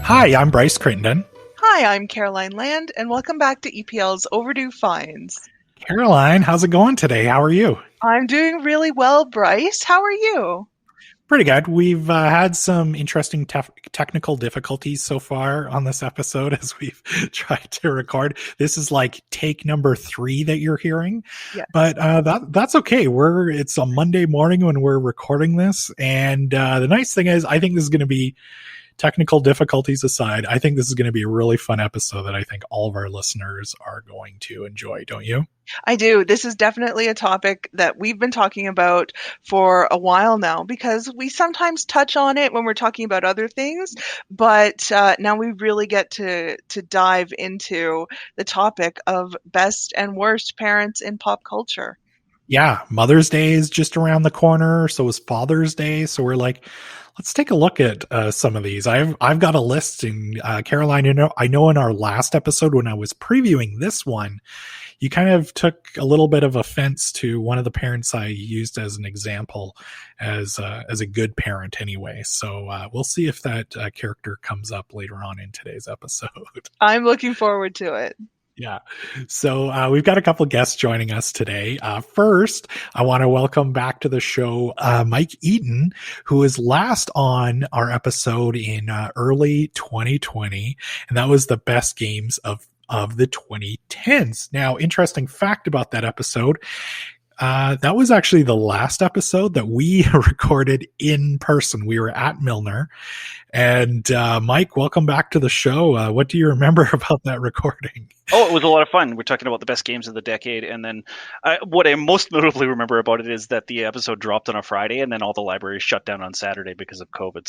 Hi, I'm Bryce Crittenden. Hi, I'm Caroline Land, and welcome back to EPL's Overdue Finds. Caroline, how's it going today? How are you? I'm doing really well, Bryce. How are you? Pretty good. We've had some interesting technical difficulties so far on this episode as we've tried to record. This is like take number 3 that you're hearing, Yes. but that's okay. It's a Monday morning when we're recording this, and the nice thing is, I think this is going to be, technical difficulties aside, I think this is going to be a really fun episode that I think all of our listeners are going to enjoy, don't you? I do. This is definitely a topic that we've been talking about for a while now, because we sometimes touch on it when we're talking about other things, but now we really get to dive into the topic of best and worst parents in pop culture. Yeah, Mother's Day is just around the corner, so is Father's Day, so we're like, let's take a look at some of these. I've got a list, and Caroline, I know in our last episode when I was previewing this one, you kind of took a little bit of offense to one of the parents I used as an example as a good parent anyway. So we'll see if that character comes up later on in today's episode. I'm looking forward to it. Yeah. So we've got a couple guests joining us today. First, I want to welcome back to the show Mike Eaton, who was last on our episode in early 2020, and that was the best games of the 2010s. Now, interesting fact about that episode, that was actually the last episode that we recorded in person. We were at Milner. And Mike, welcome back to the show. What do you remember about that recording? Oh, it was a lot of fun. We're talking about the best games of the decade. And then what I most notably remember about it is that the episode dropped on a Friday, and then all the libraries shut down on Saturday because of COVID.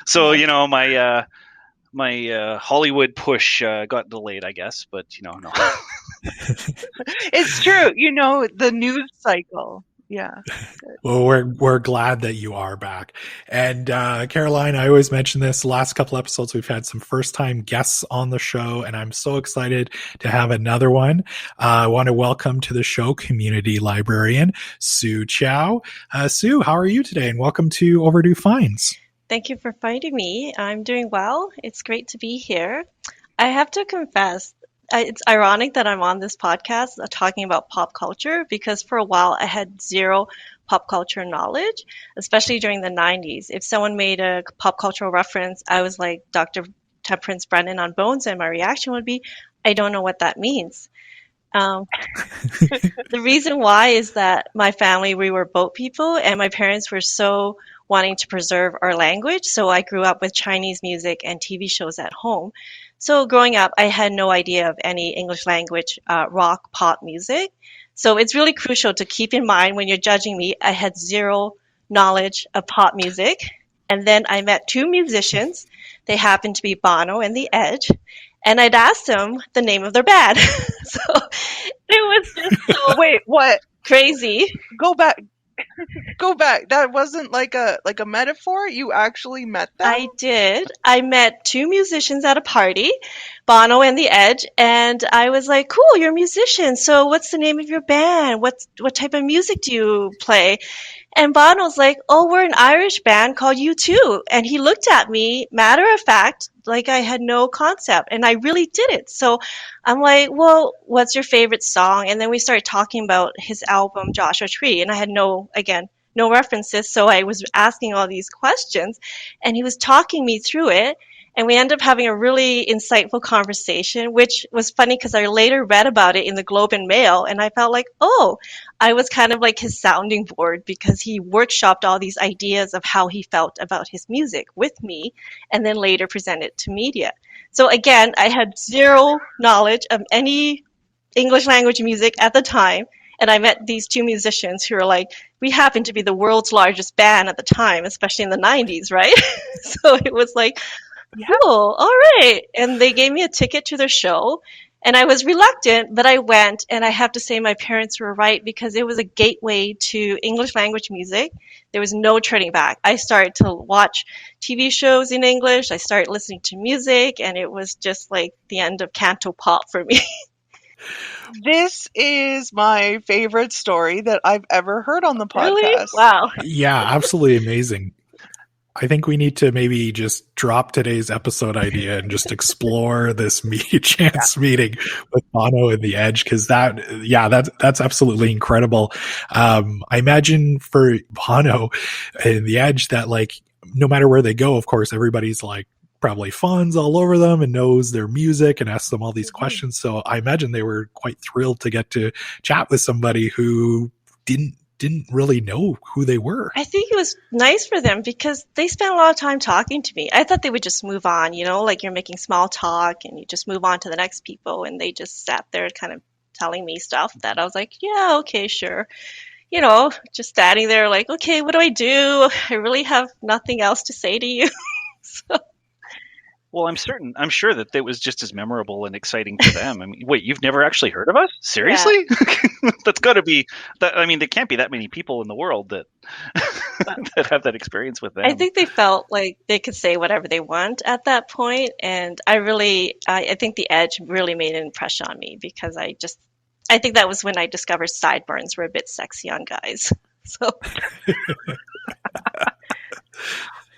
So, so my Hollywood push got delayed, I guess. But, no. It's true. The news cycle. Yeah. Well, we're glad that you are back. And Caroline, I always mention this, the last couple episodes, we've had some first-time guests on the show, and I'm so excited to have another one. I want to welcome to the show community librarian, Chau. Sue, how are you today? And welcome to Overdue Finds. Thank you for finding me. I'm doing well. It's great to be here. I have to confess, it's ironic that I'm on this podcast talking about pop culture, because for a while I had zero pop culture knowledge, especially during the 90s. If someone made a pop cultural reference, I was like Dr. Prince Brennan on Bones, and my reaction would be, I don't know what that means. The reason why is that my family, we were boat people, and my parents were so wanting to preserve our language. So I grew up with Chinese music and TV shows at home. So growing up, I had no idea of any English language rock pop music. So it's really crucial to keep in mind when you're judging me, I had zero knowledge of pop music. And then I met 2 musicians. They happened to be Bono and The Edge. And I'd asked them the name of their band. So it was just so Wait, what? crazy. Go back. That wasn't like a metaphor. You actually met them? I did. I met 2 musicians at a party, Bono and The Edge, and I was like, cool, you're a musician. So what's the name of your band? What type of music do you play? And Bono's like, oh, we're an Irish band called U2. And he looked at me, matter of fact, like I had no concept. And I really did it. So I'm like, well, what's your favorite song? And then we started talking about his album, Joshua Tree. And I had no references. So I was asking all these questions. And he was talking me through it. And we ended up having a really insightful conversation, which was funny because I later read about it in the Globe and Mail, and I felt like, oh, I was kind of like his sounding board, because he workshopped all these ideas of how he felt about his music with me, and then later presented to media. So again, I had zero knowledge of any English language music at the time, and I met these 2 musicians who were like, we happen to be the world's largest band at the time, especially in the 90s, right? So it was like, cool, all right. And they gave me a ticket to their show, and I was reluctant, but I went, and I have to say my parents were right, because it was a gateway to English language music. There was no turning back. I started to watch TV shows in English. I started listening to music, and it was just like the end of Canto Pop for me. This is my favorite story that I've ever heard on the podcast. Really? Wow. Yeah, absolutely amazing. I think we need to maybe just drop today's episode idea and just explore this chance meeting with Bono and the Edge, because that's absolutely incredible. I imagine for Bono and the Edge that, like, no matter where they go, of course, everybody's like probably fawns all over them and knows their music and asks them all these questions. So I imagine they were quite thrilled to get to chat with somebody who didn't really know who they were. I think it was nice for them because they spent a lot of time talking to me. I thought they would just move on, like you're making small talk and you just move on to the next people. And they just sat there kind of telling me stuff that I was like, yeah, okay, sure. Just standing there like, okay, what do I do? I really have nothing else to say to you. So. Well, I'm sure that it was just as memorable and exciting for them. I mean, wait, you've never actually heard of us? Seriously? Yeah. That's got to be that. I mean, there can't be that many people in the world that that have that experience with them. I think they felt like they could say whatever they want at that point, and I think the Edge really made an impression on me because I think that was when I discovered sideburns were a bit sexy on guys. So.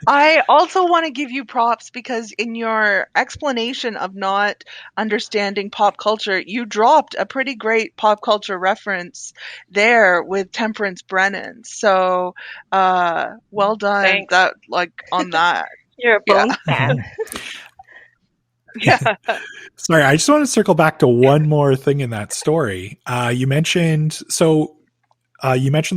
I also want to give you props because in your explanation of not understanding pop culture, you dropped a pretty great pop culture reference there with Temperance Brennan. So, well done. Thanks. That, on that. You're a Bones fan. Yeah. Sorry, I just want to circle back to one more thing in that story. You mentioned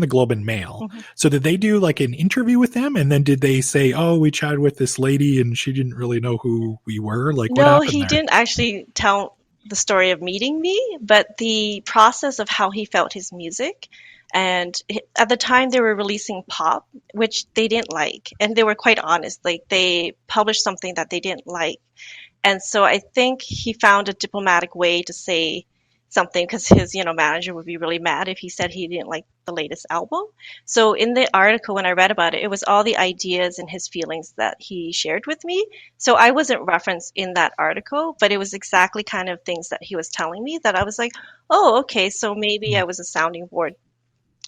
the Globe and Mail. Mm-hmm. So did they do like an interview with them? And then did they say, oh, we chatted with this lady and she didn't really know who we were? Like, what happened he there? Didn't actually tell the story of meeting me, but the process of how he felt his music. And at the time they were releasing pop, which they didn't like. And they were quite honest. Like they published something that they didn't like. And so I think he found a diplomatic way to say something because his manager would be really mad if he said he didn't like the latest album. So in the article when I read about it, it was all the ideas and his feelings that he shared with me. So I wasn't referenced in that article, but it was exactly kind of things that he was telling me that I was like, oh, okay, so maybe I was a sounding board,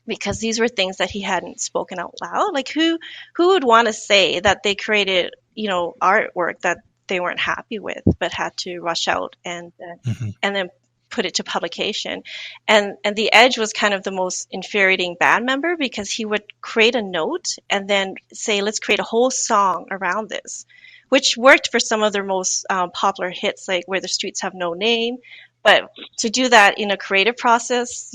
because these were things that he hadn't spoken out loud. Like who would want to say that they created artwork that they weren't happy with but had to rush out and then put it to publication. And the Edge was kind of the most infuriating band member because he would create a note and then say, let's create a whole song around this, which worked for some of their most popular hits, like Where the Streets Have No Name. But to do that in a creative process,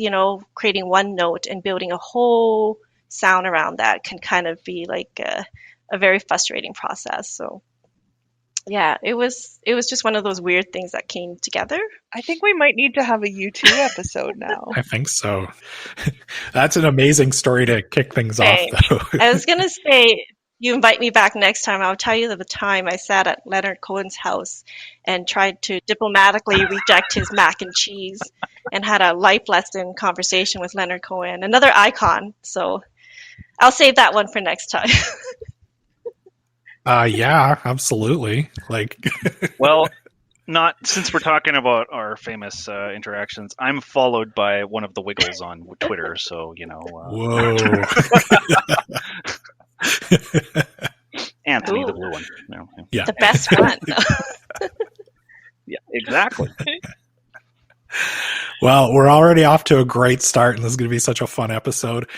creating one note and building a whole sound around that can kind of be like a very frustrating process. So yeah, it was just one of those weird things that came together. I think we might need to have a U2 episode now. I think so. That's an amazing story to kick things off, though. I was going to say, you invite me back next time, I'll tell you the time I sat at Leonard Cohen's house and tried to diplomatically reject his mac and cheese and had a life lesson conversation with Leonard Cohen, another icon. So I'll save that one for next time. Yeah, absolutely. Well, not since we're talking about our famous interactions. I'm followed by one of the Wiggles on Twitter, so Whoa. Anthony, the blue one. Yeah, the best one. Yeah, exactly. Well, we're already off to a great start, and this is going to be such a fun episode.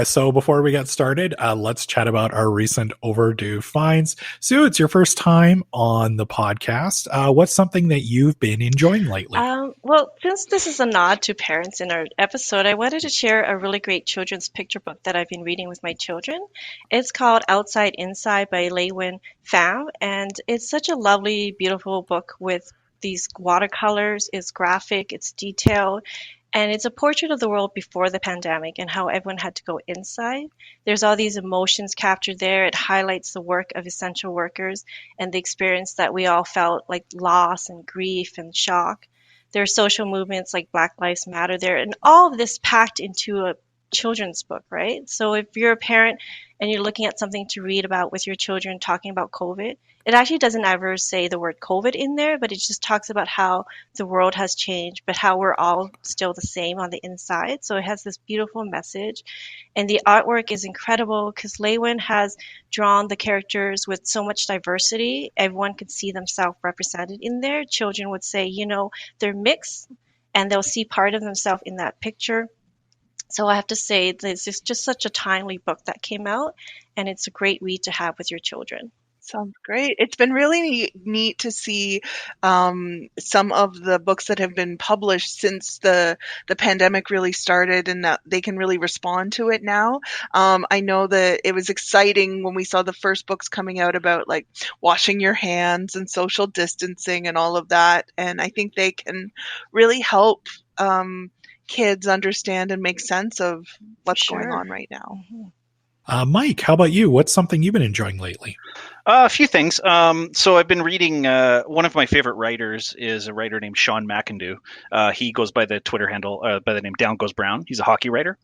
So before we get started, let's chat about our recent Overdue Finds. Sue, it's your first time on the podcast. What's something that you've been enjoying lately? Well, since this is a nod to parents in our episode, I wanted to share a really great children's picture book that I've been reading with my children. It's called Outside Inside by Tywin Pham, and it's such a lovely, beautiful book with these watercolors. It's graphic, it's detailed, and it's a portrait of the world before the pandemic and how everyone had to go inside. There's all these emotions captured there. It highlights the work of essential workers and the experience that we all felt, like loss and grief and shock. There are social movements like Black Lives Matter there, and all of this packed into a children's book, right? So if you're a parent and you're looking at something to read about with your children talking about COVID, It actually doesn't ever say the word COVID in there, but it just talks about how the world has changed, but how we're all still the same on the inside. So it has this beautiful message. And the artwork is incredible because Lewin has drawn the characters with so much diversity. Everyone can see themselves represented in there. Children would say, they're mixed and they'll see part of themselves in that picture. So I have to say, this is just such a timely book that came out, and it's a great read to have with your children. Sounds great. It's been really neat to see some of the books that have been published since the pandemic really started, and that they can really respond to it now. I know that it was exciting when we saw the first books coming out about like washing your hands and social distancing and all of that. And I think they can really help kids understand and make sense of what's going on right now. Mike, how about you? What's something you've been enjoying lately? A few things. So I've been reading. One of my favorite writers is a writer named Sean McIndoe. He goes by the Twitter handle by the name Down Goes Brown. He's a hockey writer.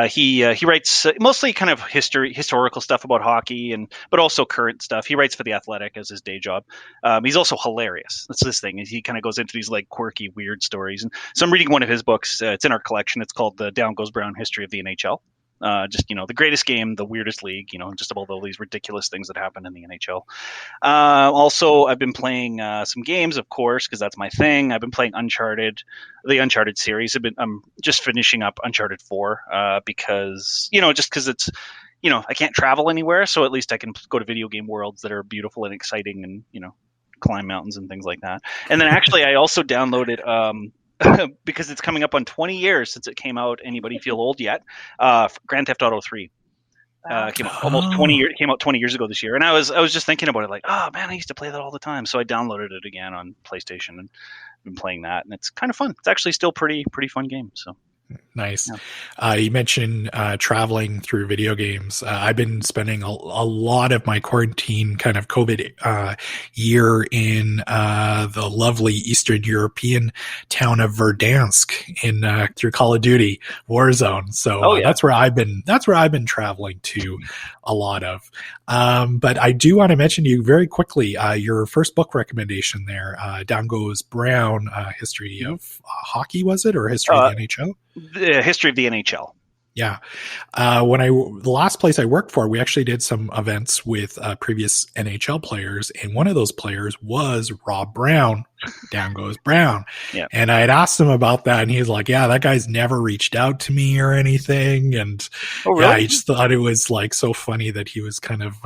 He writes mostly kind of historical stuff about hockey, but also current stuff. He writes for The Athletic as his day job. He's also hilarious. That's this thing. He kind of goes into these like quirky, weird stories. And so I'm reading one of his books. It's in our collection. It's called The Down Goes Brown History of the NHL. Just, the greatest game, the weirdest league, just about all these ridiculous things that happen in the NHL. Also, I've been playing some games, of course, because that's my thing. I've been playing the Uncharted series. I'm just finishing up Uncharted 4 because, just because it's, I can't travel anywhere. So at least I can go to video game worlds that are beautiful and exciting and, climb mountains and things like that. And then actually I also downloaded because it's coming up on 20 years since it came out. Anybody feel old yet? Grand Theft Auto 3 came out almost 20 years. Came out 20 years ago this year, and I was just thinking about it, like, oh man, I used to play that all the time. So I downloaded it again on PlayStation and been playing that, and it's kind of fun. It's actually still pretty fun game. So. Nice. Yeah. You mentioned traveling through video games. I've been spending a lot of my quarantine kind of COVID year in the lovely Eastern European town of Verdansk through Call of Duty Warzone. So that's where I've been traveling to a lot of. But I do want to mention to you very quickly your first book recommendation there, Down Goes Brown, History of Hockey, was it, or History of the NHL? The history of the NHL. Yeah. The last place I worked for, we actually did some events with previous NHL players, and one of those players was Rob Brown. Down Goes Brown. Yeah. And I had asked him about that, and he was like, yeah, that guy's never reached out to me or anything. And yeah, he just thought it was like so funny that he was kind of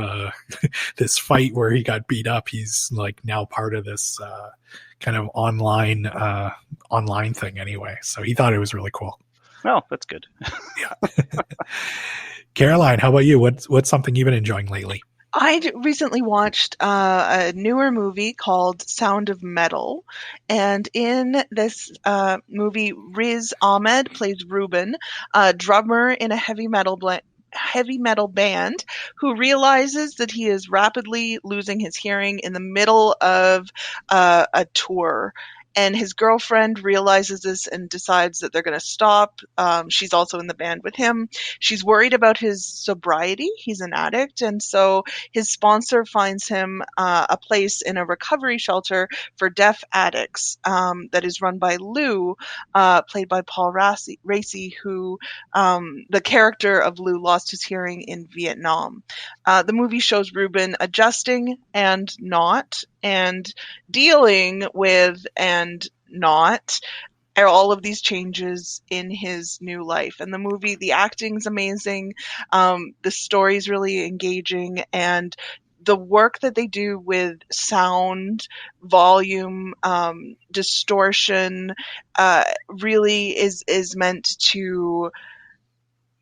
this fight where he got beat up. He's like now part of this kind of online thing anyway. So he thought it was really cool. Well, that's good. Yeah. Caroline, how about you? What's something you've been enjoying lately? I recently watched a newer movie called Sound of Metal, and in this movie, Riz Ahmed plays Ruben, a drummer in a heavy metal band who realizes that he is rapidly losing his hearing in the middle of a tour. And his girlfriend realizes this and decides that they're going to stop. She's also in the band with him. She's worried about his sobriety. He's an addict. And so his sponsor finds him a place in a recovery shelter for deaf addicts that is run by Lou, played by Paul Raci, who the character of Lou lost his hearing in Vietnam. The movie shows Ruben adjusting and not, and dealing with and not all of these changes in his new life. And the acting's amazing. The story's really engaging, and the work that they do with sound, volume, distortion, really is meant to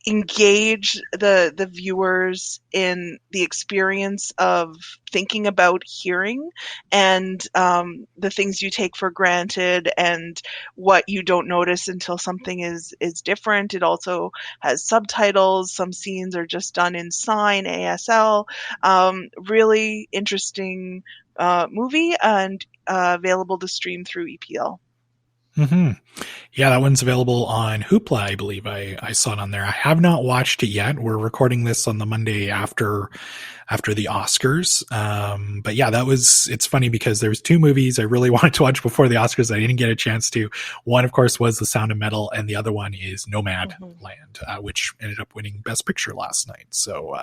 engage the viewers in the experience of thinking about hearing and the things you take for granted and what you don't notice until something is different. It also has subtitles. Some scenes are just done in sign, ASL. Really interesting movie, and available to stream through EPL. Mm-hmm. Yeah, that one's available on Hoopla, I believe. I saw it on there. I have not watched it yet. We're recording this on the Monday after the Oscars. But yeah, it's funny because there was two movies I really wanted to watch before the Oscars. I didn't get a chance to. One, of course, was The Sound of Metal, and the other one is Nomad Land, which ended up winning Best Picture last night. So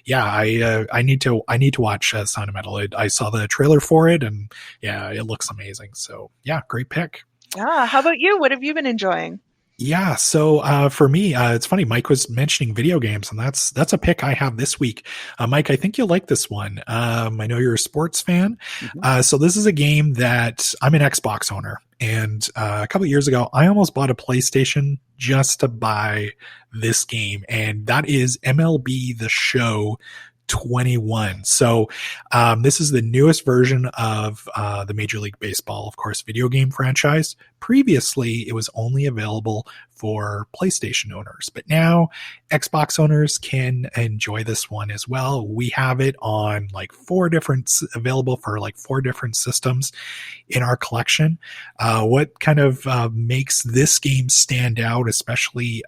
yeah, I need to watch Sound of Metal. I saw the trailer for it, and yeah, it looks amazing. So yeah, great pick. Yeah. How about you? What have you been enjoying? Yeah. So, for me, it's funny. Mike was mentioning video games, and that's a pick I have this week. Mike, I think you'll like this one. I know you're a sports fan. So this is a game that I'm an Xbox owner, and a couple of years ago, I almost bought a PlayStation just to buy this game, and that is MLB The Show 21. So this is the newest version of the Major League Baseball, of course, video game franchise. Previously, it was only available for PlayStation owners, but now Xbox owners can enjoy this one as well. We have it on available for like 4 different systems in our collection. What kind of makes this game stand out, especially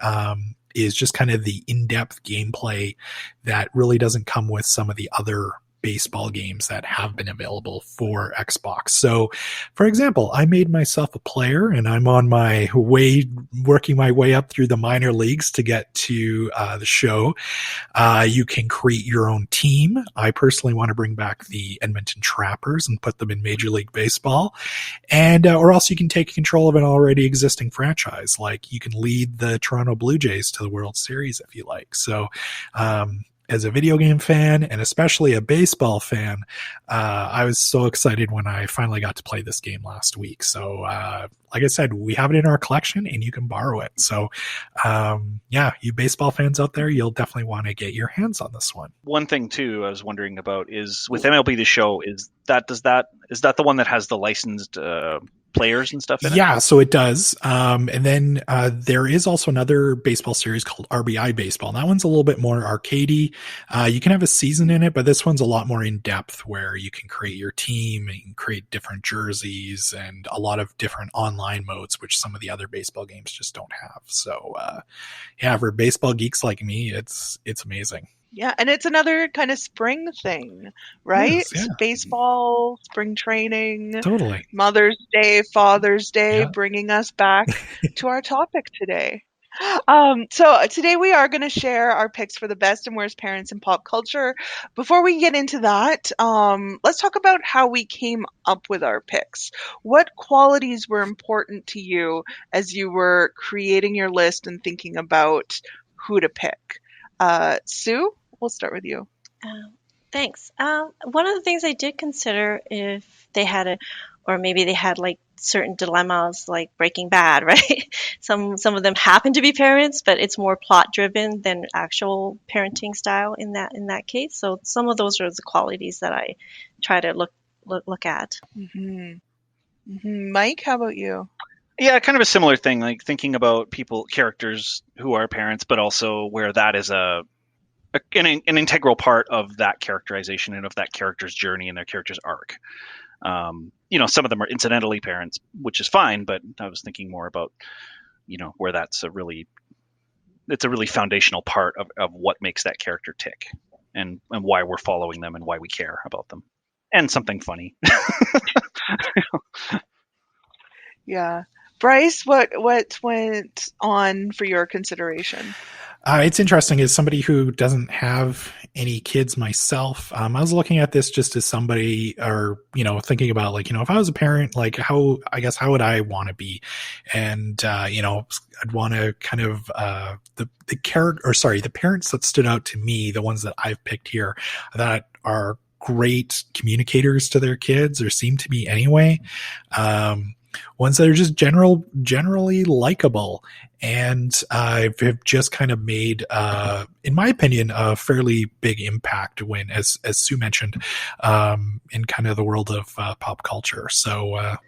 is just kind of the in-depth gameplay that really doesn't come with some of the other baseball games that have been available for Xbox. So, for example, I made myself a player, and I'm on my way, working my way up through the minor leagues to get to the show. You can create your own team. I personally want to bring back the Edmonton Trappers and put them in Major League Baseball. And, or else you can take control of an already existing franchise. Like you can lead the Toronto Blue Jays to the World Series if you like. So, as a video game fan, and especially a baseball fan, I was so excited when I finally got to play this game last week. So, like I said, we have it in our collection and you can borrow it. So, yeah, you baseball fans out there, you'll definitely want to get your hands on this one. One thing too, I was wondering about is with MLB The Show, is that the one that has the licensed players and stuff in it? Yeah, so it does. And then there is also another baseball series called RBI Baseball. And that one's a little bit more arcadey. You can have a season in it, but this one's a lot more in depth where you can create your team and you can create different jerseys and a lot of different online modes, which some of the other baseball games just don't have. So yeah, for baseball geeks like me, it's amazing. Yeah, and it's another kind of spring thing, right? Yes, yeah. Baseball, spring training, Totally. Mother's Day, Father's Day, Yeah. bringing us back to our topic today. So today we are going to share our picks for the best and worst parents in pop culture. Before we get into that, let's talk about how we came up with our picks. What qualities were important to you as you were creating your list and thinking about who to pick? Sue, we'll start with you. Thanks. One of the things I did consider if they had maybe they had like certain dilemmas like Breaking Bad, right? Some of them happen to be parents, but it's more plot driven than actual parenting style in that case. So some of those are the qualities that I try to look at. Mm-hmm. Mm-hmm. Mike, how about you? Yeah, kind of a similar thing, like thinking about characters who are parents, but also where that is an integral part of that characterization and of that character's journey and their character's arc. Some of them are incidentally parents, which is fine, but I was thinking more about, where it's a really foundational part of what makes that character tick and why we're following them and why we care about them. And something funny. Yeah. Bryce, what went on for your consideration? It's interesting as somebody who doesn't have any kids myself. I was looking at this just as somebody, or, thinking about if I was a parent, how would I want to be? And, I'd want to kind of, the parents that stood out to me, the ones that I've picked here that are great communicators to their kids, or seem to be anyway. Ones that are just generally likable, and have just kind of made, in my opinion, a fairly big impact when, as Sue mentioned, in kind of the world of pop culture. So,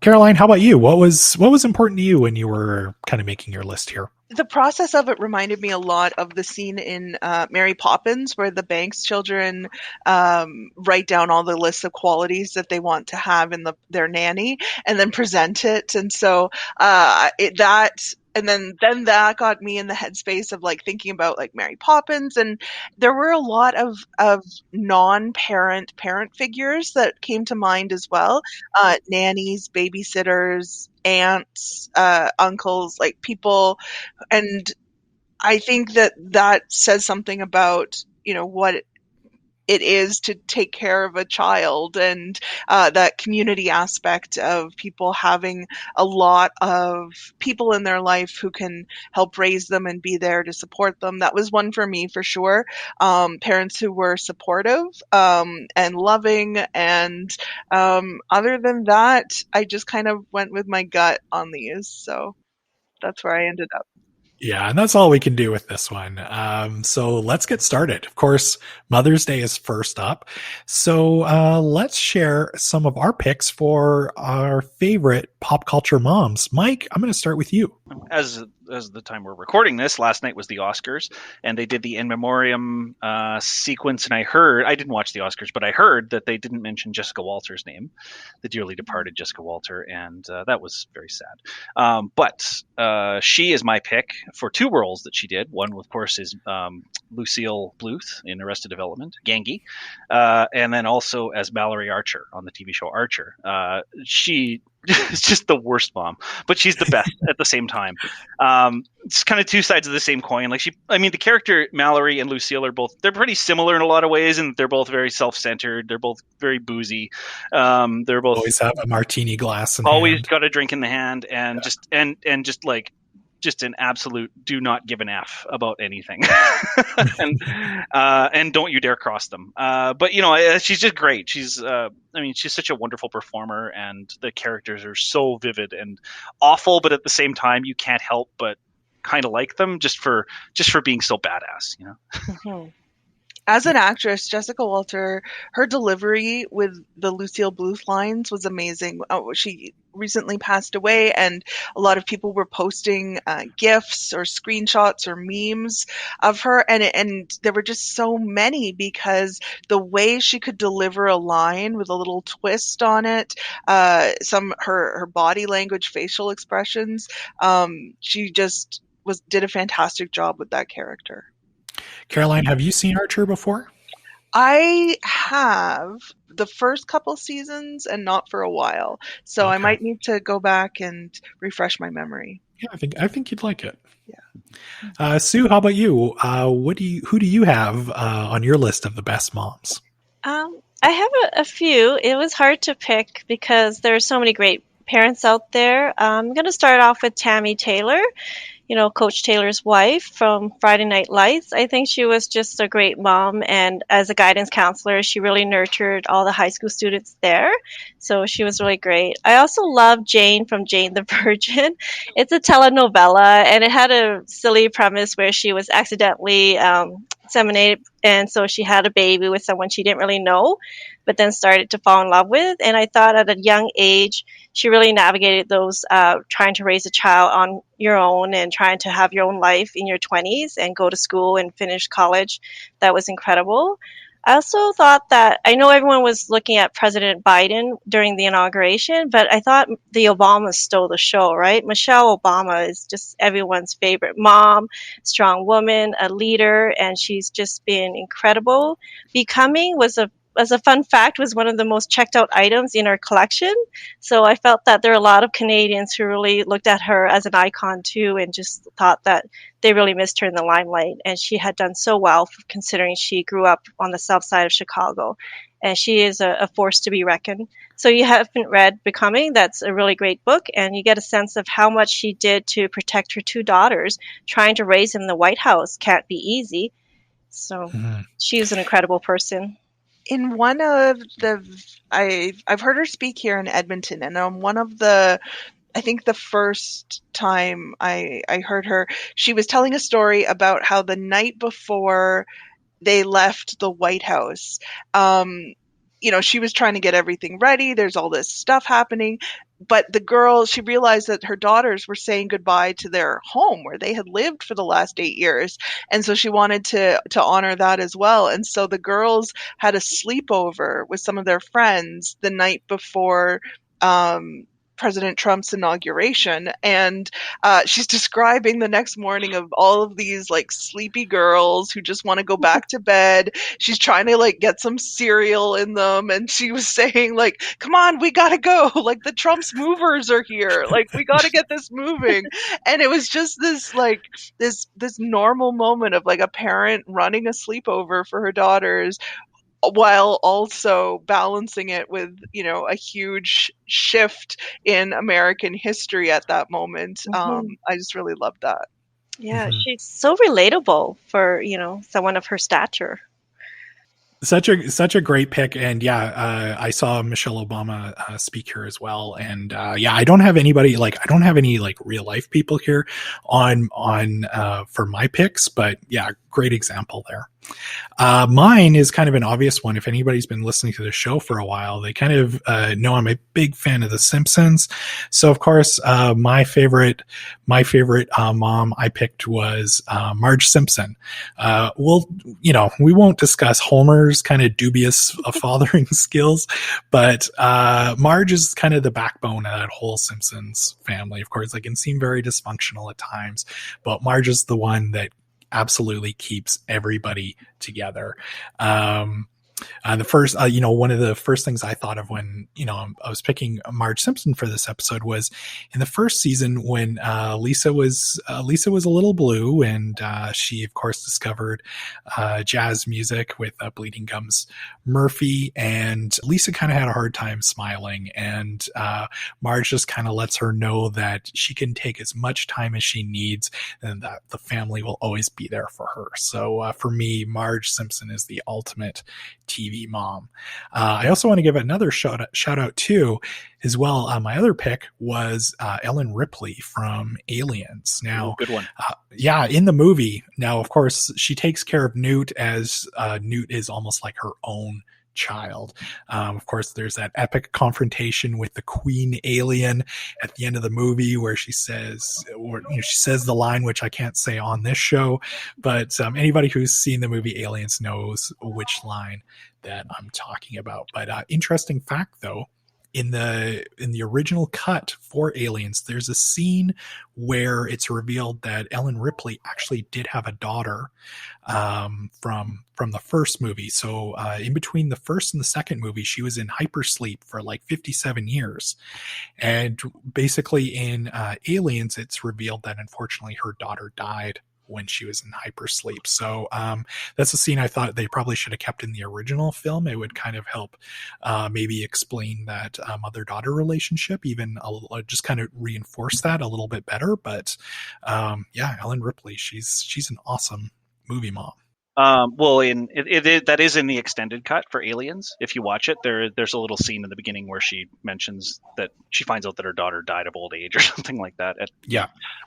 Caroline, how about you? What was important to you when you were kind of making your list here? the process of it reminded me a lot of the scene in Mary Poppins where the Banks children write down all the lists of qualities that they want to have in their nanny and then present it. And so and then that got me in the headspace of like thinking about like Mary Poppins, and there were a lot of non-parent parent figures that came to mind as well. Nannies, babysitters, aunts, uncles, like people. And I think that says something about, what it is to take care of a child, and that community aspect of people having a lot of people in their life who can help raise them and be there to support them. That was one for me for sure. Parents who were supportive and loving, and other than that, I just kind of went with my gut on these. So that's where I ended up. Yeah, and that's all we can do with this one. So let's get started. Of course, Mother's Day is first up. So let's share some of our picks for our favorite pop culture moms. Mike, I'm going to start with you. As the time we're recording this, last night was the Oscars, and they did the in memoriam sequence, and I didn't watch the Oscars, but I heard that they didn't mention Jessica Walter's name, the dearly departed Jessica Walter, and that was very sad. But she is my pick for two roles that she did. One, of course, is Lucille Bluth in Arrested Development, Gangi, and then also as Mallory Archer on the TV show Archer. She is just the worst mom, but she's the best at the same time. It's kind of two sides of the same coin. Like the character Mallory and Lucille they're pretty similar in a lot of ways, and they're both very self-centered. They're both very boozy. They're both always have a martini glass in always hand. Got a drink in the hand, and just an absolute do not give an F about anything. and don't you dare cross them. But she's just great. She's such a wonderful performer, and the characters are so vivid and awful, but at the same time you can't help but kind of like them just for being so badass, Mm-hmm. As an actress, Jessica Walter, her delivery with the Lucille Bluth lines was amazing. She recently passed away, and a lot of people were posting GIFs or screenshots or memes of her, and there were just so many because the way she could deliver a line with a little twist on it, her body language, facial expressions, she just did a fantastic job with that character. Caroline, have you seen Archer before? I have the first couple seasons and not for a while. So okay. I might need to go back and refresh my memory. Yeah, I think you'd like it. Yeah. Sue, how about you? Who do you have on your list of the best moms? I have a few. It was hard to pick because there are so many great parents out there. I'm going to start off with Tammy Taylor. Coach Taylor's wife from Friday Night Lights. I think she was just a great mom, and as a guidance counselor, she really nurtured all the high school students there. So she was really great. I also love Jane from Jane the Virgin. It's a telenovela, and it had a silly premise where she was accidentally inseminated, and so she had a baby with someone she didn't really know, but then started to fall in love with. And I thought at a young age, she really navigated those trying to raise a child on your own and trying to have your own life in your 20s and go to school and finish college. That was incredible. I also thought that, I know everyone was looking at President Biden during the inauguration, but I thought the Obamas stole the show, right? Michelle Obama is just everyone's favorite mom, strong woman, a leader, and she's just been incredible. Becoming as a fun fact, was one of the most checked out items in our collection. So I felt that there are a lot of Canadians who really looked at her as an icon too, and just thought that they really missed her in the limelight. And she had done so well considering she grew up on the south side of Chicago. And she is a force to be reckoned. So you haven't read Becoming. That's a really great book. And you get a sense of how much she did to protect her two daughters. Trying to raise in the White House can't be easy. So she's an incredible person. In one of I've heard her speak here in Edmonton, and on one of I think the first time I heard her, she was telling a story about how the night before they left the White House, she was trying to get everything ready. There's all this stuff happening. but the girl, she realized that her daughters were saying goodbye to their home where they had lived for the last 8 years. And so she wanted to honor that as well. And so the girls had a sleepover with some of their friends the night before President Trump's inauguration, and she's describing the next morning of all of these like sleepy girls who just want to go back to bed. She's trying to like get some cereal in them, and she was saying like, "Come on, we gotta go! Like the Trump's movers are here! Like we gotta get this moving!" And it was just this like this normal moment of like a parent running a sleepover for her daughters, while also balancing it with, you know, a huge shift in American history at that moment. I just really loved that. Yeah, Mhm. she's so relatable for, someone of her stature. Such a great pick, and I saw Michelle Obama speak here as well, and I don't have any like real life people here on for my picks, but yeah, great example there. Mine is kind of an obvious one. If anybody's been listening to the show for a while, they kind of know I'm a big fan of The Simpsons. So of course, my favorite mom I picked was Marge Simpson. We won't discuss Homer's kind of dubious fathering skills, but Marge is kind of the backbone of that whole Simpsons family. Of course, they can seem very dysfunctional at times, but Marge is the one that absolutely keeps everybody together. The first, one of the first things I thought of when, I was picking Marge Simpson for this episode was in the first season when Lisa was a little blue, and she, of course, discovered jazz music with Bleeding Gums Murphy, and Lisa kind of had a hard time smiling, and Marge just kind of lets her know that she can take as much time as she needs, and that the family will always be there for her. So for me, Marge Simpson is the ultimate TV mom. I also want to give another shout out too, as well. My other pick was Ellen Ripley from Aliens. Now, good one. In the movie. Now, of course, she takes care of Newt, as Newt is almost like her own child. Of course, there's that epic confrontation with the queen alien at the end of the movie where she says the line, which I can't say on this show, but anybody who's seen the movie Aliens knows which line that I'm talking about. But interesting fact though, in the original cut for Aliens, there's a scene where it's revealed that Ellen Ripley actually did have a daughter from the first movie. So in between the first and the second movie, she was in hypersleep for like 57 years. And basically in Aliens, it's revealed that unfortunately her daughter died when she was in hypersleep. So that's a scene I thought they probably should have kept in the original film. It would kind of help maybe explain that mother-daughter relationship, even just kind of reinforce that a little bit better. But Ellen Ripley, she's an awesome movie mom. That is in the extended cut for Aliens. If you watch it, there's a little scene in the beginning where she mentions that she finds out that her daughter died of old age or something like that.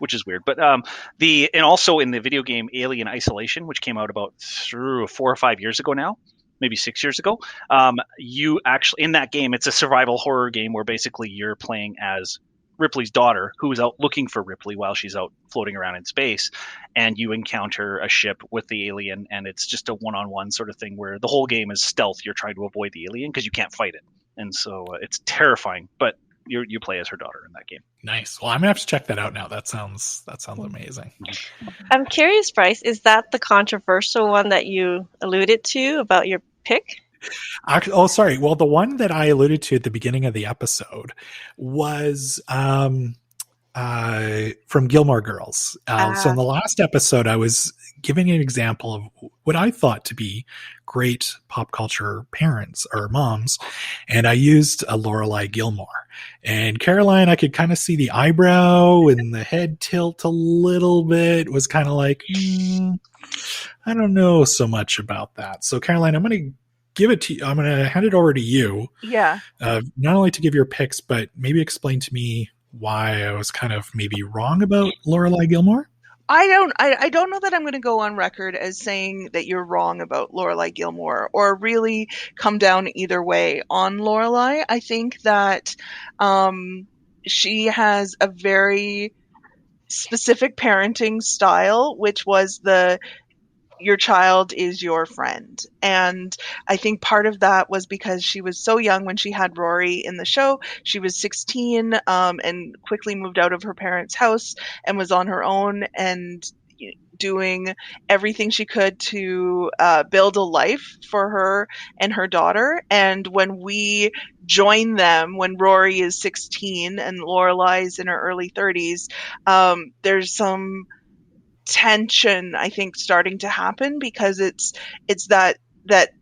Which is weird. But and also in the video game Alien Isolation, which came out about 4 or 5 years ago now, maybe 6 years ago, you actually, in that game, it's a survival horror game where basically you're playing as Ripley's daughter, who is out looking for Ripley while she's out floating around in space, and you encounter a ship with the alien, and it's just a one-on-one sort of thing where the whole game is stealth. You're trying to avoid the alien because you can't fight it, and so it's terrifying. But you play as her daughter in that game. Nice. Well, I'm gonna have to check that out now. That sounds amazing. I'm curious, Bryce, is that the controversial one that you alluded to about your pick? Sorry. Well, the one that I alluded to at the beginning of the episode was from Gilmore Girls. So in the last episode, I was giving an example of what I thought to be great pop culture parents or moms, and I used a Lorelai Gilmore. And Caroline, I could kind of see the eyebrow and the head tilt a little bit. It was kind of like, I don't know so much about that. So Caroline, I'm going to give it to you. I'm going to hand it over to you. Yeah. Not only to give your picks, but maybe explain to me why I was kind of maybe wrong about Lorelai Gilmore. I don't know that I'm going to go on record as saying that you're wrong about Lorelai Gilmore, or really come down either way on Lorelai. I think that she has a very specific parenting style, which was your child is your friend. And I think part of that was because she was so young when she had Rory in the show. She was 16 and quickly moved out of her parents' house and was on her own and doing everything she could to build a life for her and her daughter. And when we join them, when Rory is 16 and Lorelai's in her early 30s, there's some tension, I think, starting to happen, because it's that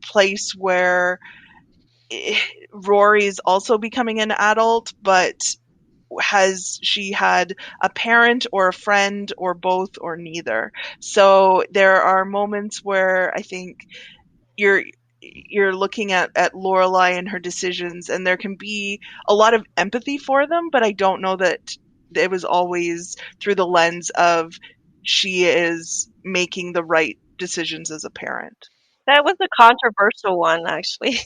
place where Rory's also becoming an adult, but has she had a parent or a friend or both or neither? So there are moments where I think you're looking at Lorelai and her decisions, and there can be a lot of empathy for them, but I don't know that it was always through the lens of she is making the right decisions as a parent. That was a controversial one, actually.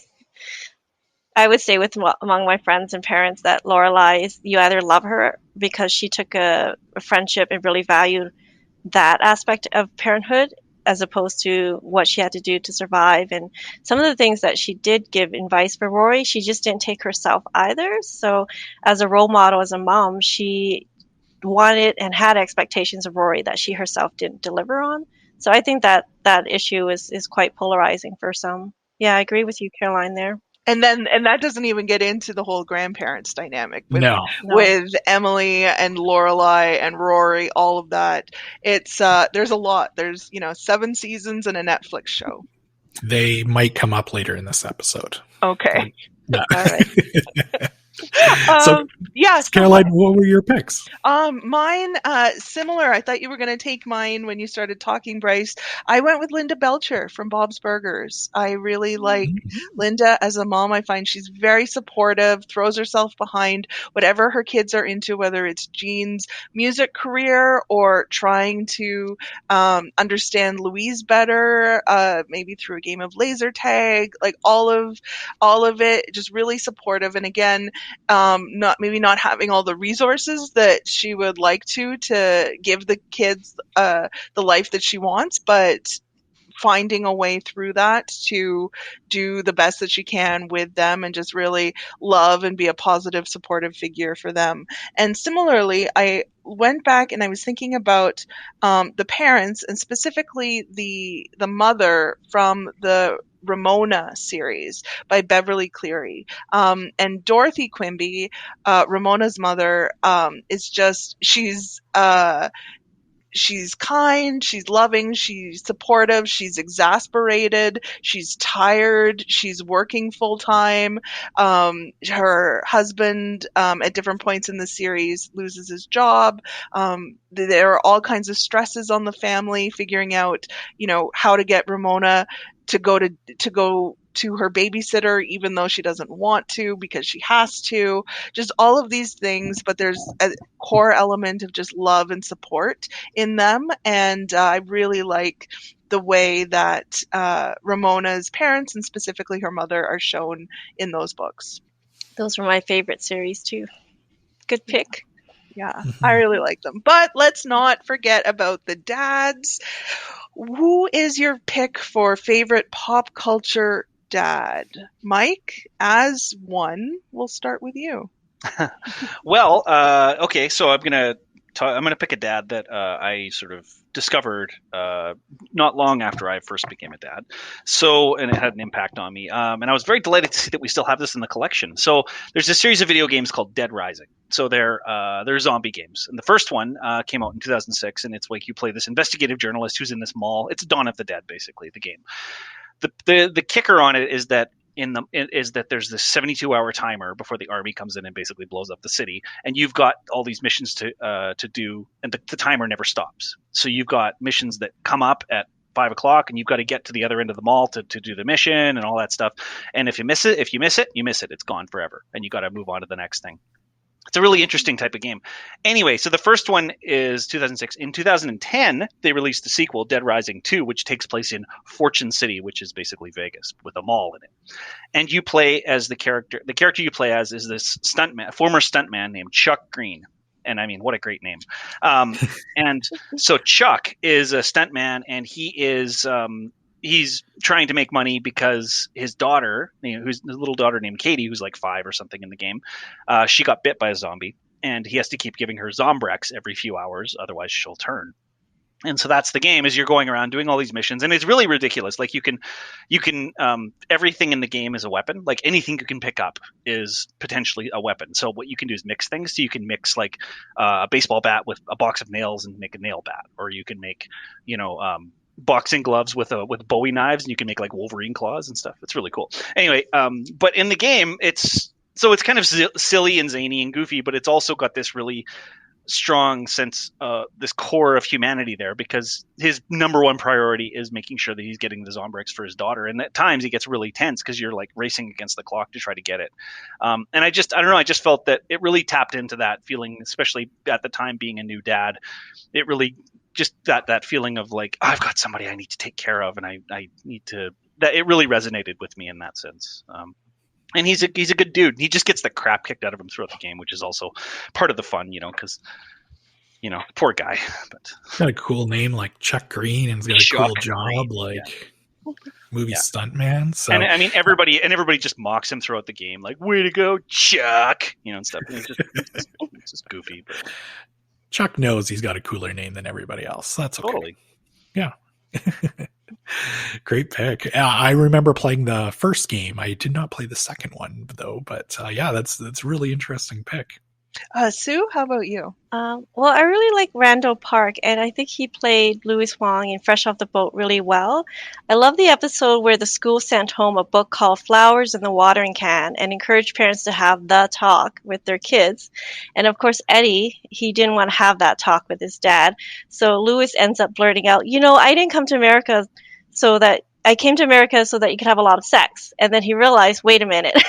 I would say among my friends and parents that Lorelai is, you either love her because she took a friendship and really valued that aspect of parenthood, as opposed to what she had to do to survive. And some of the things that she did give advice for Rory, she just didn't take herself either. So as a role model, as a mom, she wanted and had expectations of Rory that she herself didn't deliver on. So I think that issue is quite polarizing for some. Yeah, I agree with you, Caroline, there. And that doesn't even get into the whole grandparents dynamic with Emily and Lorelai and Rory, all of that. It's there's a lot. There's 7 seasons and a Netflix show. They might come up later in this episode. Okay. Yeah. All right. So Caroline, what were your picks? Mine, similar. I thought you were going to take mine when you started talking, Bryce. I went with Linda Belcher from Bob's Burgers. I really like Linda as a mom. I find she's very supportive, throws herself behind whatever her kids are into, whether it's Jean's music career or trying to understand Louise better, maybe through a game of laser tag, like all of it, just really supportive. And again, not having all the resources that she would like to give the kids the life that she wants, but finding a way through that to do the best that she can with them and just really love and be a positive, supportive figure for them. And similarly, I went back and I was thinking about the parents, and specifically the mother from the Ramona series by Beverly Cleary. And Dorothy Quimby, Ramona's mother, is just, she's kind, she's loving, she's supportive, she's exasperated, she's tired, she's working full time. Her husband, at different points in the series, loses his job. There are all kinds of stresses on the family, figuring out, how to get Ramona to go to her babysitter, even though she doesn't want to because she has to. Just all of these things, but there's a core element of just love and support in them. And I really like the way that Ramona's parents, and specifically her mother, are shown in those books. Those were my favorite series too. Good pick. Yeah, I really like them. But let's not forget about the dads. Who is your pick for favorite pop culture dad? Mike, as one, we'll start with you. Well, okay, so I'm gonna pick a dad that I sort of discovered not long after I first became a dad. So, and it had an impact on me. And I was very delighted to see that we still have this in the collection. So there's a series of video games called Dead Rising. So they're zombie games. And the first one came out in 2006, and it's like you play this investigative journalist who's in this mall. It's Dawn of the Dead, basically, the game. The kicker on it is that there's this 72-hour timer before the army comes in and basically blows up the city, and you've got all these missions to do, and the timer never stops. So you've got missions that come up at 5 o'clock, and you've got to get to the other end of the mall to do the mission and all that stuff. And if you miss it, you miss it. It's gone forever, and you got to move on to the next thing. It's a really interesting type of game. Anyway, so the first one is 2006. In 2010, they released the sequel, Dead Rising 2, which takes place in Fortune City, which is basically Vegas with a mall in it. And you play as the character you play as is this former stuntman named Chuck Green. And I mean, what a great name. And so Chuck is a stuntman, and he's trying to make money because his daughter, who's a little daughter named Katie, who's like 5 or something in the game, she got bit by a zombie, and he has to keep giving her Zombrex every few hours, otherwise she'll turn. And so that's the game, is you're going around doing all these missions, and it's really ridiculous. Like you can everything in the game is a weapon. Like anything you can pick up is potentially a weapon. So what you can do is mix things. So you can mix like a baseball bat with a box of nails and make a nail bat, or you can make, boxing gloves with Bowie knives, and you can make like Wolverine claws and stuff. It's really cool. Anyway, but in the game, it's kind of silly and zany and goofy, but it's also got this really strong sense, this core of humanity there, because his number one priority is making sure that he's getting the Zombrex for his daughter. And at times he gets really tense because you're like racing against the clock to try to get it. And I don't know, I just felt that it really tapped into that feeling, especially at the time being a new dad. It really just that feeling of like, I've got somebody I need to take care of, and I need to, that it really resonated with me in that sense. And he's a good dude. He just gets the crap kicked out of him throughout the game, which is also part of the fun, because, poor guy. But he's got a cool name like Chuck Green, and he's got a cool job like movie stuntman. So, and I mean, everybody just mocks him throughout the game, like, "Way to go, Chuck!" And stuff. And it's just goofy. But Chuck knows he's got a cooler name than everybody else. That's okay. Totally. Yeah. Great pick. I remember playing the first game. I did not play the second one though, but that's a really interesting pick. Sue, how about you? Well, I really like Randall Park, and I think he played Louis Wong in Fresh Off the Boat really well. I love the episode where the school sent home a book called Flowers in the Watering Can and encouraged parents to have the talk with their kids. And of course, Eddie, he didn't want to have that talk with his dad. So Louis ends up blurting out, I didn't come to America so that you could have a lot of sex. And then he realized, wait a minute.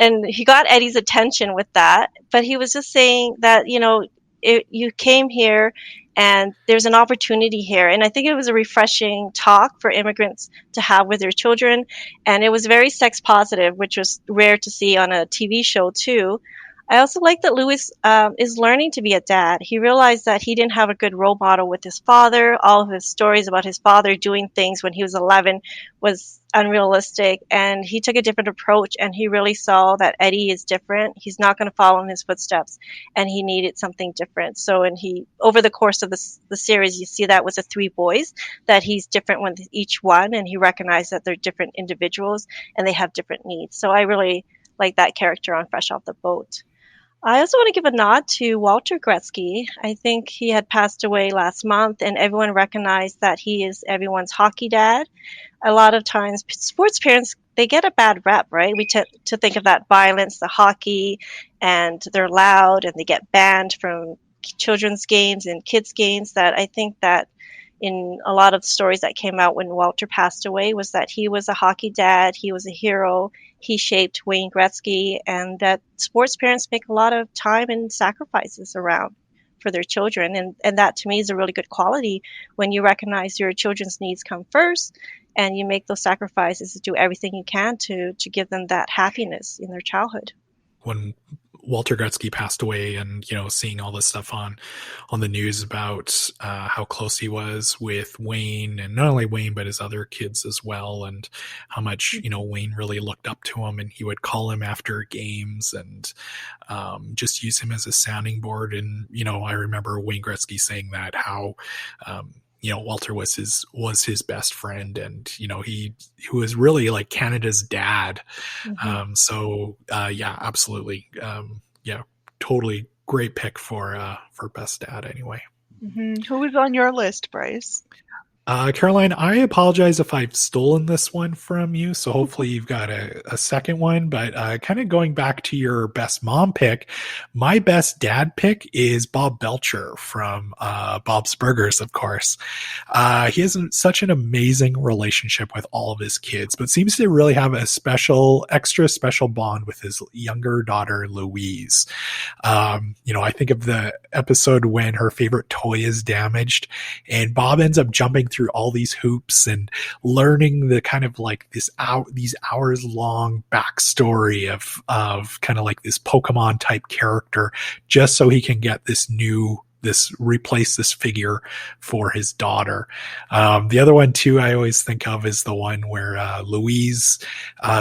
And he got Eddie's attention with that, but he was just saying that, you came here and there's an opportunity here. And I think it was a refreshing talk for immigrants to have with their children. And it was very sex positive, which was rare to see on a TV show too. I also like that Louis is learning to be a dad. He realized that he didn't have a good role model with his father. All of his stories about his father doing things when he was 11 was unrealistic, and he took a different approach, and he really saw that Eddie is different. He's not going to follow in his footsteps, and he needed something different. So, over the course of the series, you see that with the 3 boys, that he's different with each one, and he recognized that they're different individuals, and they have different needs. So I really like that character on Fresh Off the Boat. I also want to give a nod to Walter Gretzky. I think he had passed away last month, and everyone recognized that he is everyone's hockey dad. A lot of times, sports parents, they get a bad rep, right? We tend to think of that violence, the hockey, and they're loud, and they get banned from children's games and kids' games. That I think that in a lot of stories that came out when Walter passed away was that he was a hockey dad, he was a hero, he shaped Wayne Gretzky, and that sports parents make a lot of time and sacrifices around for their children. And that to me is a really good quality when you recognize your children's needs come first and you make those sacrifices to do everything you can to give them that happiness in their childhood. When Walter Gretzky passed away, and seeing all this stuff on the news about how close he was with Wayne, and not only Wayne but his other kids as well, and how much Wayne really looked up to him, and he would call him after games and just use him as a sounding board. And I remember Wayne Gretzky saying that how Walter was his best friend, and he was really like Canada's dad. Mm-hmm. Absolutely. Totally great pick for best dad anyway. Mm-hmm. Who was on your list, Bryce? Caroline, I apologize if I've stolen this one from you, so hopefully you've got a second one, but kind of going back to your best mom pick, my best dad pick is Bob Belcher from Bob's Burgers, of course. He has such an amazing relationship with all of his kids, but seems to really have a extra special bond with his younger daughter, Louise. I think of the episode when her favorite toy is damaged, and Bob ends up jumping through all these hoops and learning the kind of like these hours long backstory of kind of like this Pokemon type character, just so he can get replace this figure for his daughter. The other one too I always think of is the one where Louise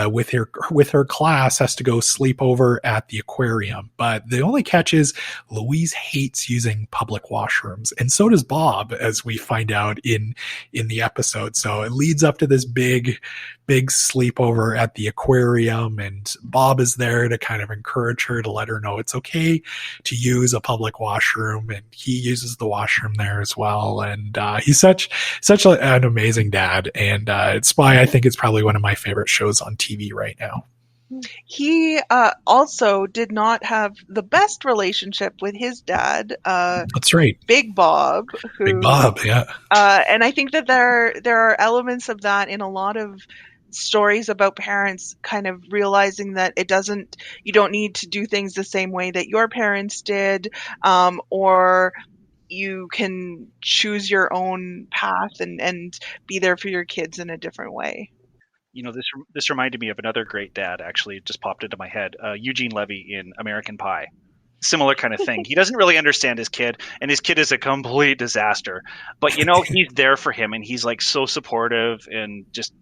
with her class has to go sleep over at the aquarium, but the only catch is Louise hates using public washrooms, and so does Bob, as we find out in the episode. So it leads up to this big sleepover at the aquarium, and Bob is there to kind of encourage her, to let her know it's okay to use a public washroom, and he uses the washroom there as well. And he's such an amazing dad, and it's why I think it's probably one of my favorite shows on TV right now. He also did not have the best relationship with his dad. That's right. Big Bob. Big Bob, yeah. And I think that there are elements of that in a lot of stories about parents kind of realizing that you don't need to do things the same way that your parents did, or you can choose your own path and be there for your kids in a different way. This reminded me of another great dad, actually, just popped into my head. Eugene Levy in American Pie. Similar kind of thing. He doesn't really understand his kid, and his kid is a complete disaster. But, he's there for him, and he's like so supportive, and just,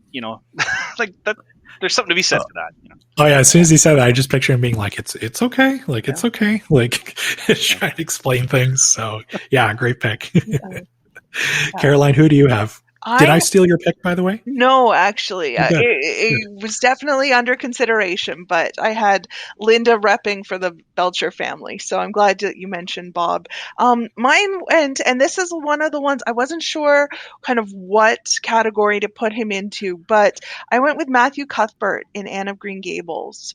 like that. There's something to be said for that. Oh yeah, as soon as he said that, I just picture him being like, it's okay, like it's okay, like trying to explain things. So yeah, great pick. Caroline, who do you have? Did I steal your pick, by the way? No, actually. It was definitely under consideration, but I had Linda repping for the Belcher family, so I'm glad that you mentioned Bob. Mine went, and this is one of the ones I wasn't sure kind of what category to put him into, but I went with Matthew Cuthbert in Anne of Green Gables,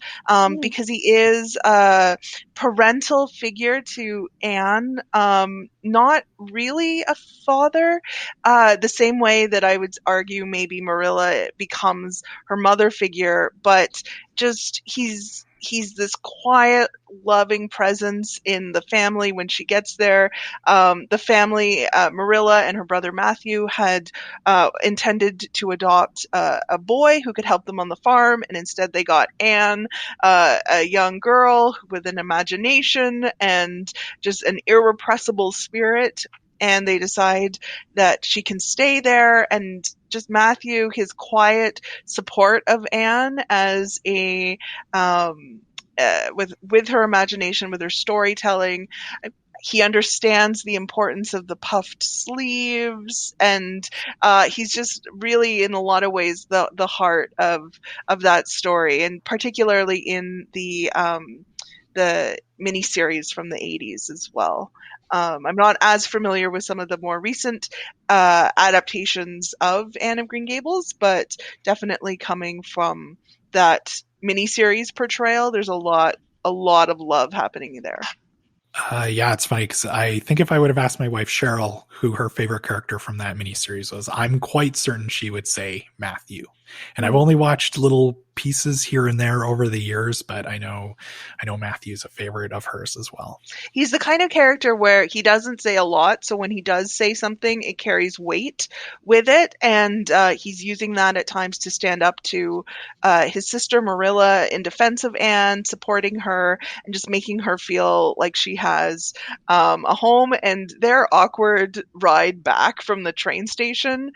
because he is a parental figure to Anne, not really a father, the same way that I would argue maybe Marilla becomes her mother figure, but just he's this quiet, loving presence in the family when she gets there. The family, Marilla and her brother Matthew, had intended to adopt a boy who could help them on the farm, and instead they got Anne, a young girl with an imagination and just an irrepressible spirit. And they decide that she can stay there, and just Matthew, his quiet support of Anne as a with her imagination, with her storytelling. He understands the importance of the puffed sleeves, and he's just really, in a lot of ways, the heart of that story, and particularly in the miniseries from the 80s as well. I'm not as familiar with some of the more recent adaptations of Anne of Green Gables, but definitely coming from that miniseries portrayal, there's a lot of love happening there. Yeah, it's funny because I think if I would have asked my wife Cheryl who her favorite character from that miniseries was, I'm quite certain she would say Matthew. And I've only watched little pieces here and there over the years, but I know Matthew's a favorite of hers as well. He's the kind of character where he doesn't say a lot, so when he does say something, it carries weight with it, and he's using that at times to stand up to his sister Marilla in defense of Anne, supporting her, and just making her feel like she has a home. And their awkward ride back from the train station,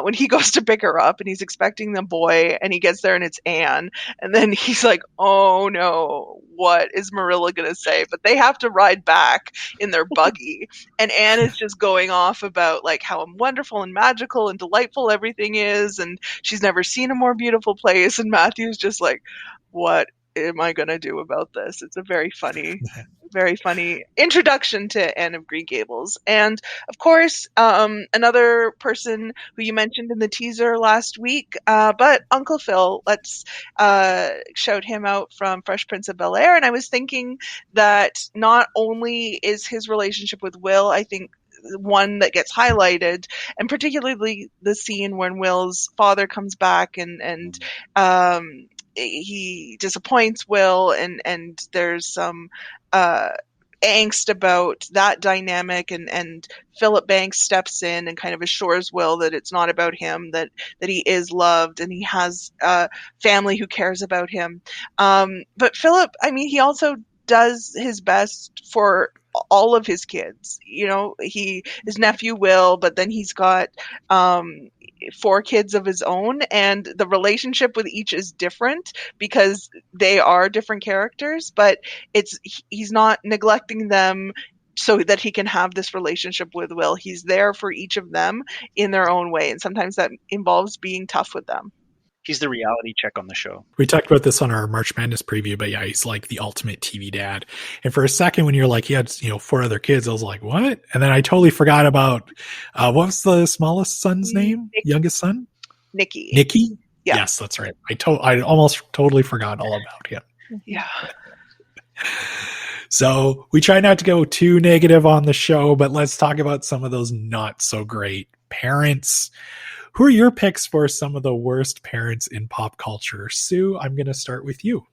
when he goes to pick her up and he's expecting the boy, and he gets there and it's Anne, and then he's like, oh no, what is Marilla gonna say? But they have to ride back in their buggy, and Anne is just going off about like how wonderful and magical and delightful everything is, and she's never seen a more beautiful place, and Matthew's just like, what am I going to do about this? It's a very funny introduction to Anne of Green Gables. And of course, another person who you mentioned in the teaser last week, but Uncle Phil, let's shout him out from Fresh Prince of Bel-Air. And I was thinking that not only is his relationship with Will, I think, one that gets highlighted, and particularly the scene when Will's father comes back and he disappoints Will, and there's some angst about that dynamic, and Philip Banks steps in and kind of assures Will that it's not about him, that he is loved and he has family who cares about him. But Philip, I mean, he also does his best for all of his kids. You know, his nephew Will, but then he's got 4 kids of his own, and the relationship with each is different because they are different characters, but he's not neglecting them so that he can have this relationship with Will. He's there for each of them in their own way, and sometimes that involves being tough with them. He's the reality check on the show. We talked about this on our March Madness preview, but yeah, he's like the ultimate TV dad. And for a second, when you're like, he had 4 other kids, I was like, what? And then I totally forgot about what was the smallest son's name? Youngest son? Nicky. Yeah. Yes, that's right. I almost totally forgot all about him. Yeah. So we try not to go too negative on the show, but let's talk about some of those not so great parents. Who are your picks for some of the worst parents in pop culture? Sue, I'm going to start with you.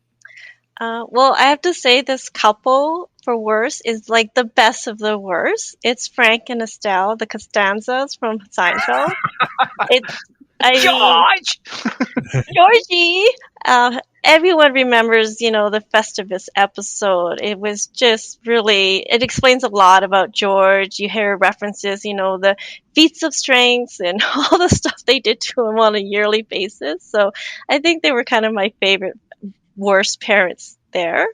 Well, I have to say this couple for worst is like the best of the worst. It's Frank and Estelle, the Costanzas from Seinfeld. Georgie! Everyone remembers, the Festivus episode. It was just really, it explains a lot about George. You hear references, the feats of strength and all the stuff they did to him on a yearly basis. So I think they were kind of my favorite worst parents there.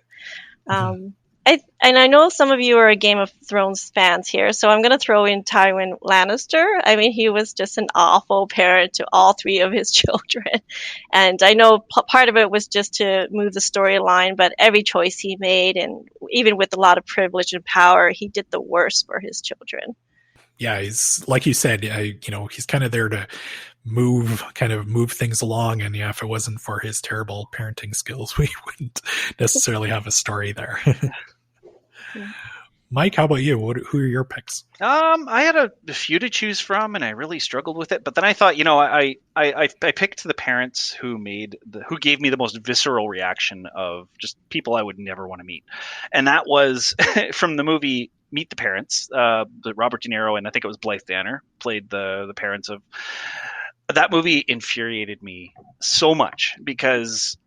I know some of you are Game of Thrones fans here, so I'm going to throw in Tywin Lannister. I mean, he was just an awful parent to all 3 of his children. And I know part of it was just to move the storyline, but every choice he made, and even with a lot of privilege and power, he did the worst for his children. Yeah, he's, like you said, he's kind of there to move things along. And yeah, if it wasn't for his terrible parenting skills, we wouldn't necessarily have a story there. Yeah. Mike, how about you? Who are your picks? I had a few to choose from, and I really struggled with it. But then I thought, I picked the parents who gave me the most visceral reaction of just people I would never want to meet, and that was from the movie Meet the Parents. Robert De Niro and I think it was Blythe Danner played the parents of. That movie infuriated me so much because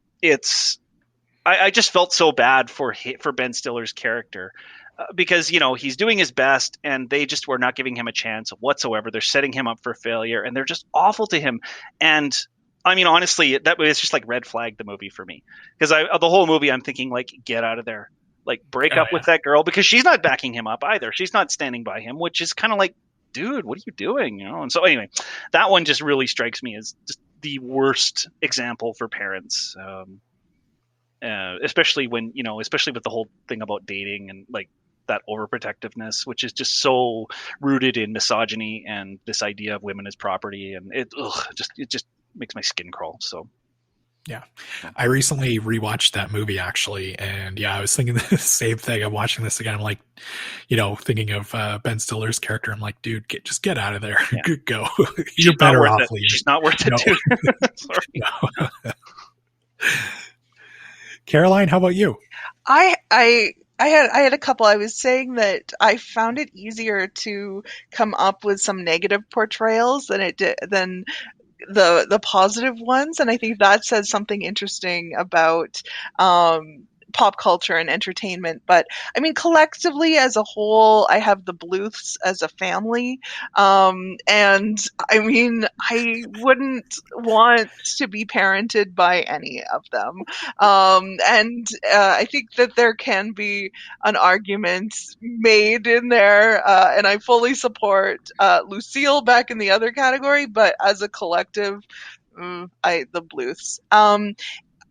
I just felt so bad for Ben Stiller's character. Because, he's doing his best and they just were not giving him a chance whatsoever. They're setting him up for failure and they're just awful to him. And I mean, honestly, that was just like red flag the movie for me. Because the whole movie, I'm thinking like, get out of there. Like break up with that girl, because she's not backing him up either. She's not standing by him, which is kind of like, dude, what are you doing? And so anyway, that one just really strikes me as just the worst example for parents. Especially when, especially with the whole thing about dating and like, that overprotectiveness, which is just so rooted in misogyny and this idea of women as property, and it just makes my skin crawl. So yeah, I recently rewatched that movie actually, and yeah, I was thinking the same thing. I'm watching this again. I'm like, thinking of Ben Stiller's character. I'm like, dude, just get out of there. Yeah. Go. You're better off leaving. She's not worth it. Too. Sorry. No. Caroline, how about you? I had a couple. I was saying that I found it easier to come up with some negative portrayals than the positive ones, and I think that says something interesting about pop culture and entertainment. But I mean, collectively as a whole, I have the Bluths as a family, and I mean, I wouldn't want to be parented by any of them, and I think that there can be an argument made in there, and I fully support Lucille back in the other category, but as a collective, the Bluths.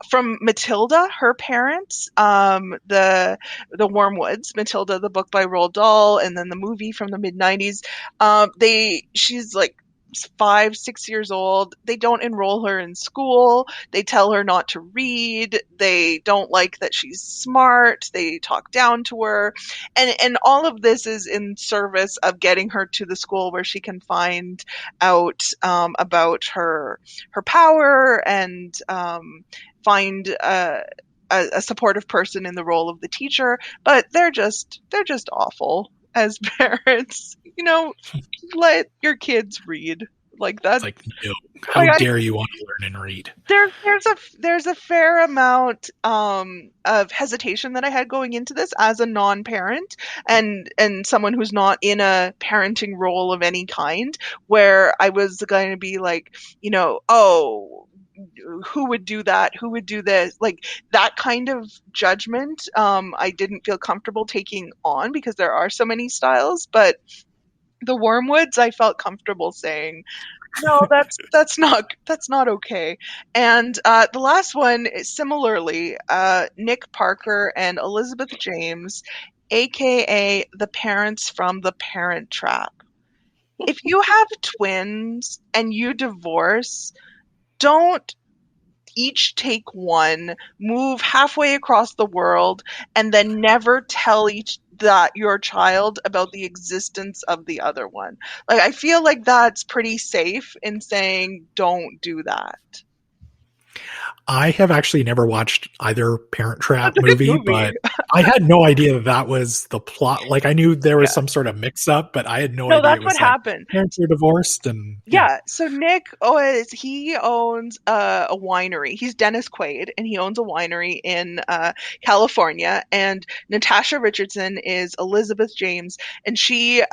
from Matilda, her parents, the Wormwoods, Matilda, the book by Roald Dahl, and then the movie from the mid-90s. She's like 5-6 years old. They don't enroll her in school. They tell her not to read. They don't like that she's smart. They talk down to her, and all of this is in service of getting her to the school where she can find out about her power and find a supportive person in the role of the teacher. But they're just awful as parents. Let your kids read. Like that. It's like, no, how dare you want to learn and read? There's a fair amount of hesitation that I had going into this as a non-parent and someone who's not in a parenting role of any kind, where I was going to be like, oh, who would do that? Who would do this? Like that kind of judgment, I didn't feel comfortable taking on because there are so many styles. But the Wormwoods, I felt comfortable saying, no, that's not okay. And the last one is similarly, Nick Parker and Elizabeth James, aka the parents from The Parent Trap. If you have twins and you divorce, don't each take one, move halfway across the world, and then never tell your child about the existence of the other one. Like, I feel like that's pretty safe in saying don't do that. I have actually never watched either Parent Trap movie, but I had no idea that was the plot. Like, I knew there was some sort of mix-up, but I had no idea. No, that's what happened. Parents were divorced, and so Nick, he owns a winery. He's Dennis Quaid, and he owns a winery in California. And Natasha Richardson is Elizabeth James, and she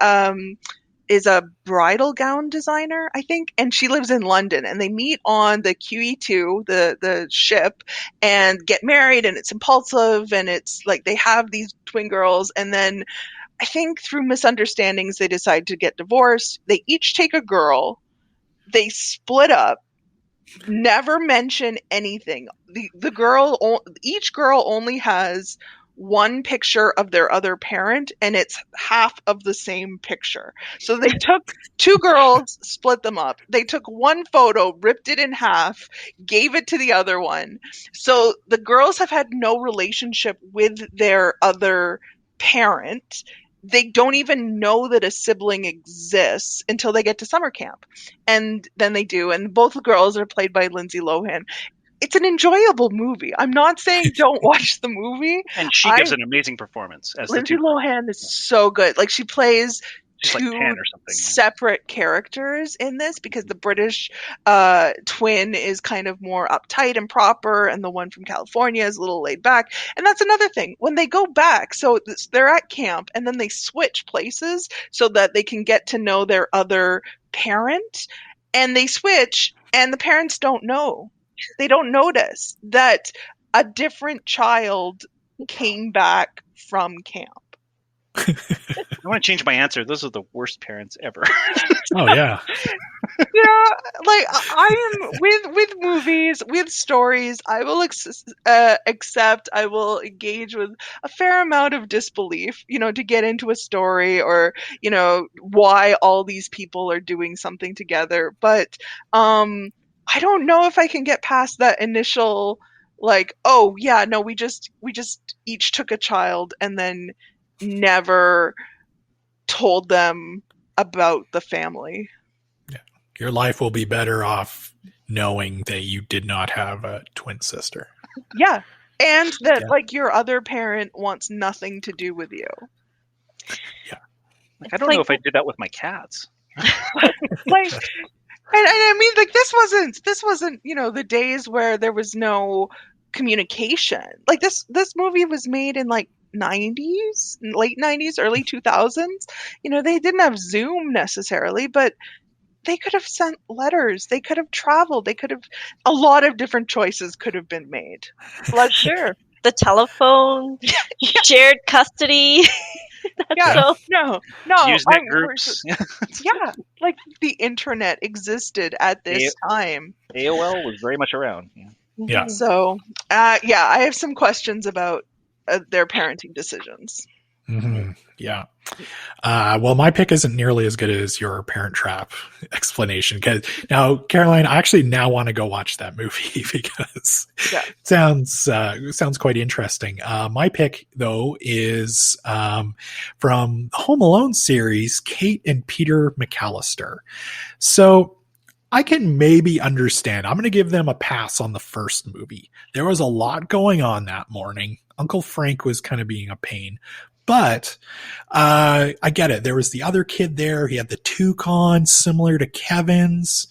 is a bridal gown designer, I think, and she lives in London, and they meet on the QE2, the ship, and get married, and it's impulsive, and it's like they have these twin girls, and then I think through misunderstandings they decide to get divorced. They each take a girl, they split up, never mention anything. Each girl only has one picture of their other parent, and it's half of the same picture. So they took two girls, split them up. They took one photo, ripped it in half, gave it to the other one. So the girls have had no relationship with their other parent. They don't even know that a sibling exists until they get to summer camp. And then they do. And both the girls are played by Lindsay Lohan. It's an enjoyable movie. I'm not saying don't watch the movie. And she gives an amazing performance as Lindsay Lohan is so good. Like, she plays two like 10 or something, separate characters in this, because the British twin is kind of more uptight and proper, and the one from California is a little laid back. And that's another thing. When they go back, so they're at camp, and then they switch places so that they can get to know their other parent, and they switch, and the parents don't know. They don't notice that a different child came back from camp. I want to change my answer. Those are the worst parents ever. Oh, yeah. Like, I am with movies, with stories, I will accept, I will engage with a fair amount of disbelief, to get into a story, or, why all these people are doing something together. But, I don't know if I can get past that initial, like, oh yeah, no, we just each took a child and then never told them about the family. Yeah. Your life will be better off knowing that you did not have a twin sister. Yeah. And that like your other parent wants nothing to do with you. Yeah. Like, I don't know if I did that with my cats. Like, and I mean, like, this wasn't, the days where there was no communication. Like, this movie was made in like 90s, late 90s, early 2000s. They didn't have Zoom necessarily, but they could have sent letters. They could have traveled. A lot of different choices could have been made. Well, sure. The telephone, shared custody. No. Usenet groups. Yeah, like the internet existed at this time. AOL was very much around. Yeah. So, yeah, I have some questions about their parenting decisions. Mm-hmm. Yeah. Well, my pick isn't nearly as good as your Parent Trap explanation. Because now, Caroline, I actually now want to go watch that movie because it sounds quite interesting. My pick, though, is from the Home Alone series, Kate and Peter McAllister. So I can maybe understand. I'm going to give them a pass on the first movie. There was a lot going on that morning. Uncle Frank was kind of being a pain. But I get it. There was the other kid there. He had the toucan similar to Kevin's.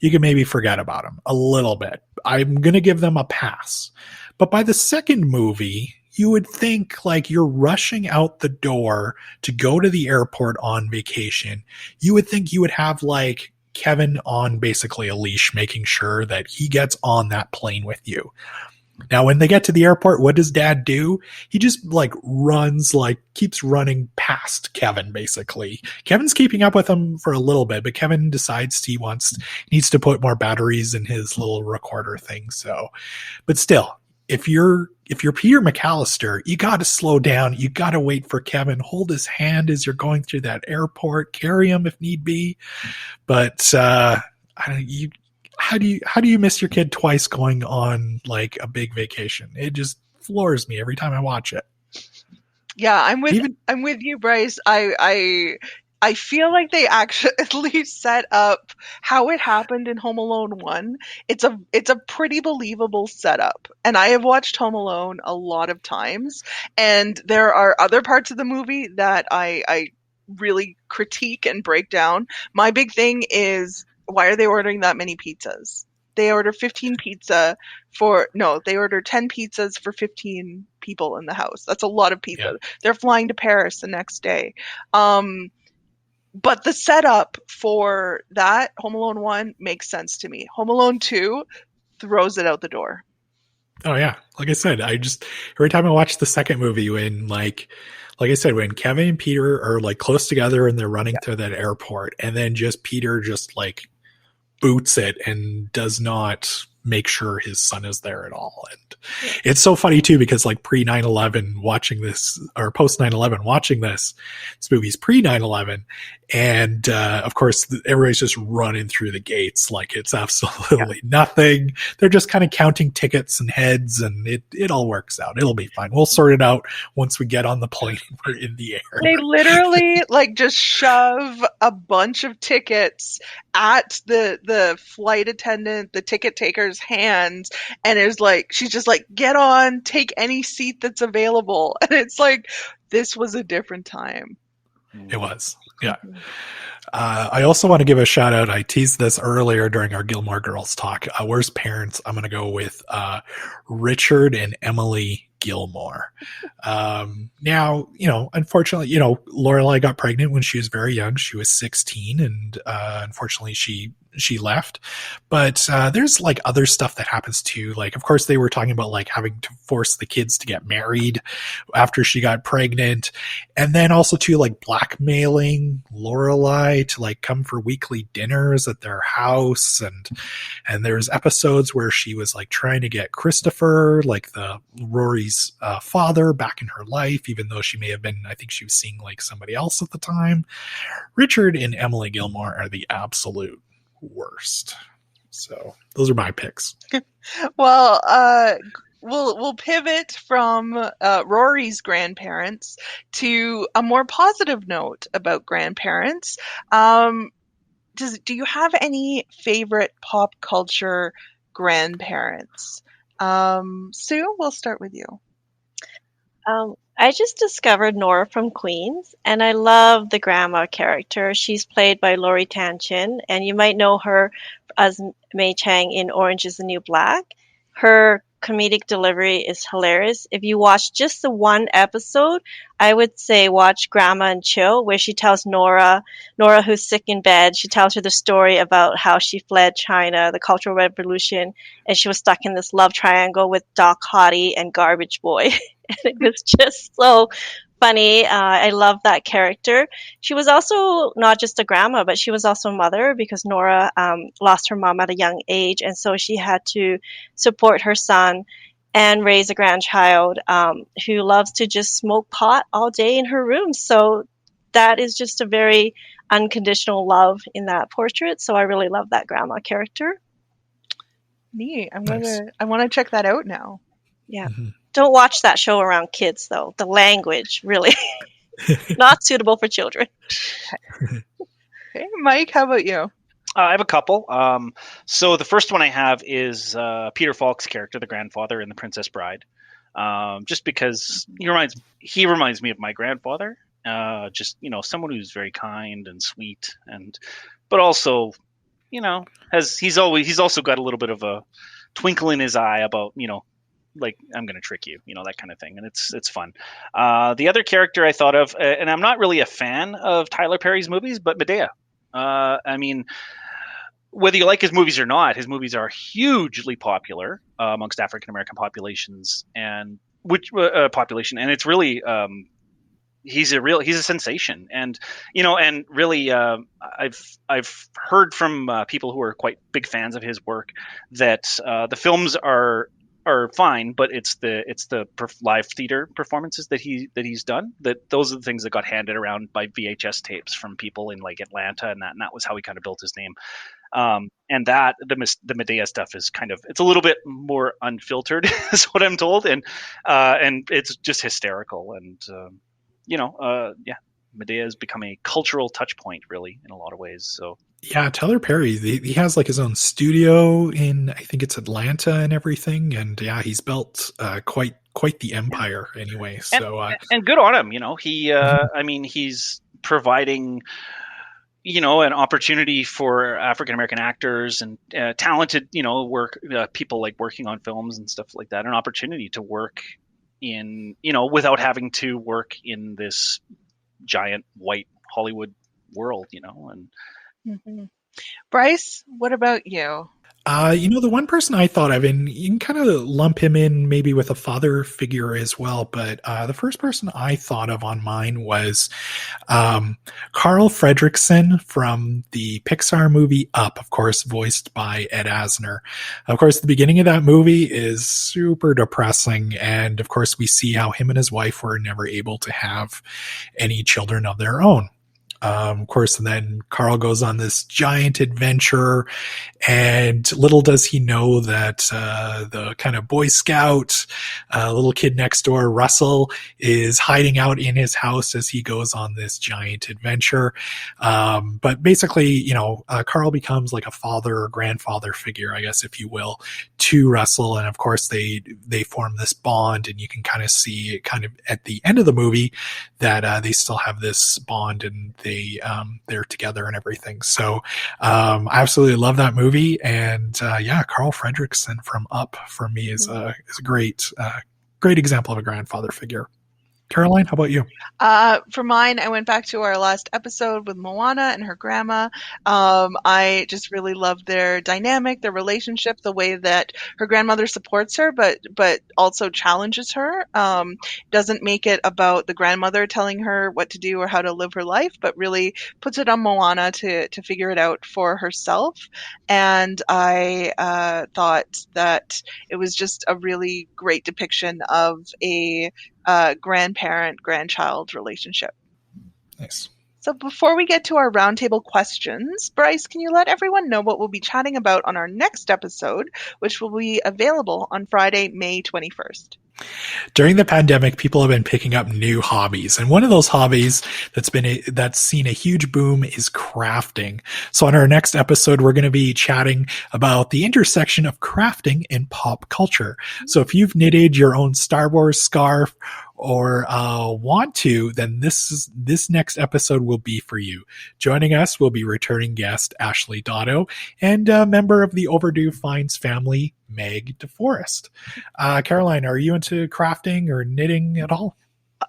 You can maybe forget about him a little bit. I'm going to give them a pass. But by the second movie, you would think like you're rushing out the door to go to the airport on vacation. You would think you would have like Kevin on basically a leash, making sure that he gets on that plane with you. Now, when they get to the airport, what does Dad do? He just like keeps running past Kevin, basically. Kevin's keeping up with him for a little bit, but Kevin decides he needs to put more batteries in his little recorder thing. So, but still, if you're Peter McAllister, you got to slow down. You got to wait for Kevin, hold his hand as you're going through that airport, carry him if need be. But, how do you miss your kid twice going on like a big vacation? It just floors me every time I watch it. Yeah, I'm with you, Bryce. I feel like they actually set up how it happened in Home Alone 1. It's a pretty believable setup. And I have watched Home Alone a lot of times, and there are other parts of the movie that I really critique and break down. My big thing is, why are they ordering that many pizzas? They order 15 they order 10 pizzas for 15 people in the house. That's a lot of pizza. Yeah. They're flying to Paris the next day. But the setup for that, Home Alone 1, makes sense to me. Home Alone 2 throws it out the door. Oh yeah. Like I said, every time I watch the second movie when like I said, when Kevin and Peter are like close together and they're running to that airport, and then just Peter just like boots it and does not make sure his son is there at all. And it's so funny too, because like pre 9/11 watching this, or post 9/11 watching this movie's pre 9/11. And, of course everybody's just running through the gates. Like it's absolutely nothing. They're just kind of counting tickets and heads, and it all works out. It'll be fine. We'll sort it out once we get on the plane and we're in the air. They literally like just shove a bunch of tickets at the flight attendant, the ticket taker's hands, and she's just like, get on, take any seat that's available. And it's like, this was a different time. It was. Yeah. I also want to give a shout out. I teased this earlier during our Gilmore Girls talk. Worst parents, I'm going to go with Richard and Emily Gilmore. Now, unfortunately, Lorelai got pregnant when she was very young. She was 16, and unfortunately she left. But there's like other stuff that happens too. Like, of course, they were talking about like having to force the kids to get married after she got pregnant, and then also too like blackmailing Lorelai to like come for weekly dinners at their house, and there's episodes where she was like trying to get Christopher, like the Rory's father, back in her life, even though she may have been, I think she was seeing like somebody else at the time. Richard and Emily Gilmore are the absolute worst. So those are my picks. Well, we'll pivot from Rory's grandparents to a more positive note about grandparents. Do you have any favorite pop culture grandparents? Sue, we'll start with you. I just discovered Nora from Queens, and I love the grandma character. She's played by Lori Tanchin, and you might know her as Mei Chang in Orange is the New Black. Her comedic delivery is hilarious. If you watch just the one episode, I would say watch Grandma and Chill, where she tells Nora who's sick in bed, she tells her the story about how she fled China, the Cultural Revolution, and she was stuck in this love triangle with Doc Hottie and Garbage Boy. And it was just so funny. I love that character. She was also not just a grandma, but she was also a mother because Nora lost her mom at a young age, and so she had to support her son and raise a grandchild who loves to just smoke pot all day in her room. So that is just a very unconditional love in that portrait. So I really love that grandma character. Neat. Nice. I want to check that out now. Yeah. Mhm. Don't watch that show around kids, though. The language, really not suitable for children. Okay, Mike, how about you? I have a couple. So the first one I have is Peter Falk's character, the grandfather in The Princess Bride. Just because he reminds me of my grandfather. Just someone who's very kind and sweet, but also, he's also got a little bit of a twinkle in his eye about like, I'm going to trick you, that kind of thing. And it's fun. The other character I thought of, and I'm not really a fan of Tyler Perry's movies, but Medea. I mean, whether you like his movies or not, his movies are hugely popular amongst African American populations, and it's really he's a sensation, and really I've heard from people who are quite big fans of his work that the films are fine, but it's the live theater performances that he's done, that those are the things that got handed around by VHS tapes from people in like Atlanta, and that was how he kind of built his name. And that the Medea stuff is it's a little bit more unfiltered is what I'm told, and it's just hysterical, and Medea has become a cultural touch point, really, in a lot of ways. So yeah, Tyler Perry, he has like his own studio in, I think it's Atlanta and everything, and yeah, he's built quite the empire anyway. So and good on him. He I mean, he's providing an opportunity for African American actors and talented people like working on films and stuff like that, an opportunity to work in without having to work in this giant white Hollywood world, and Mm-hmm. Bryce, what about you? The one person I thought of, and you can kind of lump him in maybe with a father figure as well, but the first person I thought of on mine was Carl Fredricksen from the Pixar movie Up, of course, voiced by Ed Asner. Of course, the beginning of that movie is super depressing, and of course, we see how him and his wife were never able to have any children of their own. Of course, and then Carl goes on this giant adventure, and little does he know that the kind of Boy Scout little kid next door, Russell, is hiding out in his house as he goes on this giant adventure. But basically, Carl becomes like a father or grandfather figure, I guess, if you will, to Russell, and of course they form this bond, and you can kind of see kind of at the end of the movie that they still have this bond, and they're together and everything. So I absolutely love that movie, and Carl Fredricksen from Up for me is a great example of a grandfather figure. Caroline, how about you? For mine, I went back to our last episode with Moana and her grandma. I just really loved their dynamic, their relationship, the way that her grandmother supports her, but also challenges her. Doesn't make it about the grandmother telling her what to do or how to live her life, but really puts it on Moana to figure it out for herself. And I thought that it was just a really great depiction of a grandparent-grandchild relationship. Nice. So before we get to our roundtable questions, Bryce, can you let everyone know what we'll be chatting about on our next episode, which will be available on Friday, May 21st? During the pandemic, people have been picking up new hobbies, and one of those hobbies that's seen a huge boom is crafting. So on our next episode, we're going to be chatting about the intersection of crafting and pop culture. So if you've knitted your own Star Wars scarf or want to, then this next episode will be for you. Joining us will be returning guest Ashley Dotto and a member of the Overdue Finds family, Meg DeForest. Caroline, are you into crafting or knitting at all?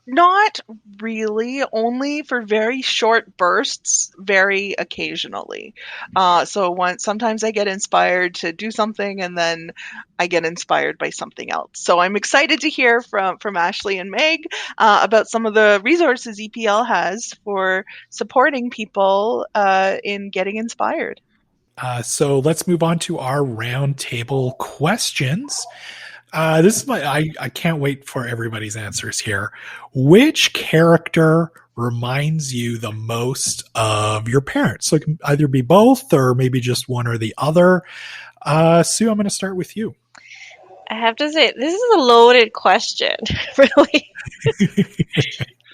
Not really, only for very short bursts, very occasionally. Sometimes I get inspired to do something, and then I get inspired by something else. So I'm excited to hear from Ashley and Meg about some of the resources EPL has for supporting people in getting inspired. So let's move on to our roundtable questions. This is I can't wait for everybody's answers here. Which character reminds you the most of your parents? So it can either be both or maybe just one or the other. Sue, I'm going to start with you. I have to say, this is a loaded question, really.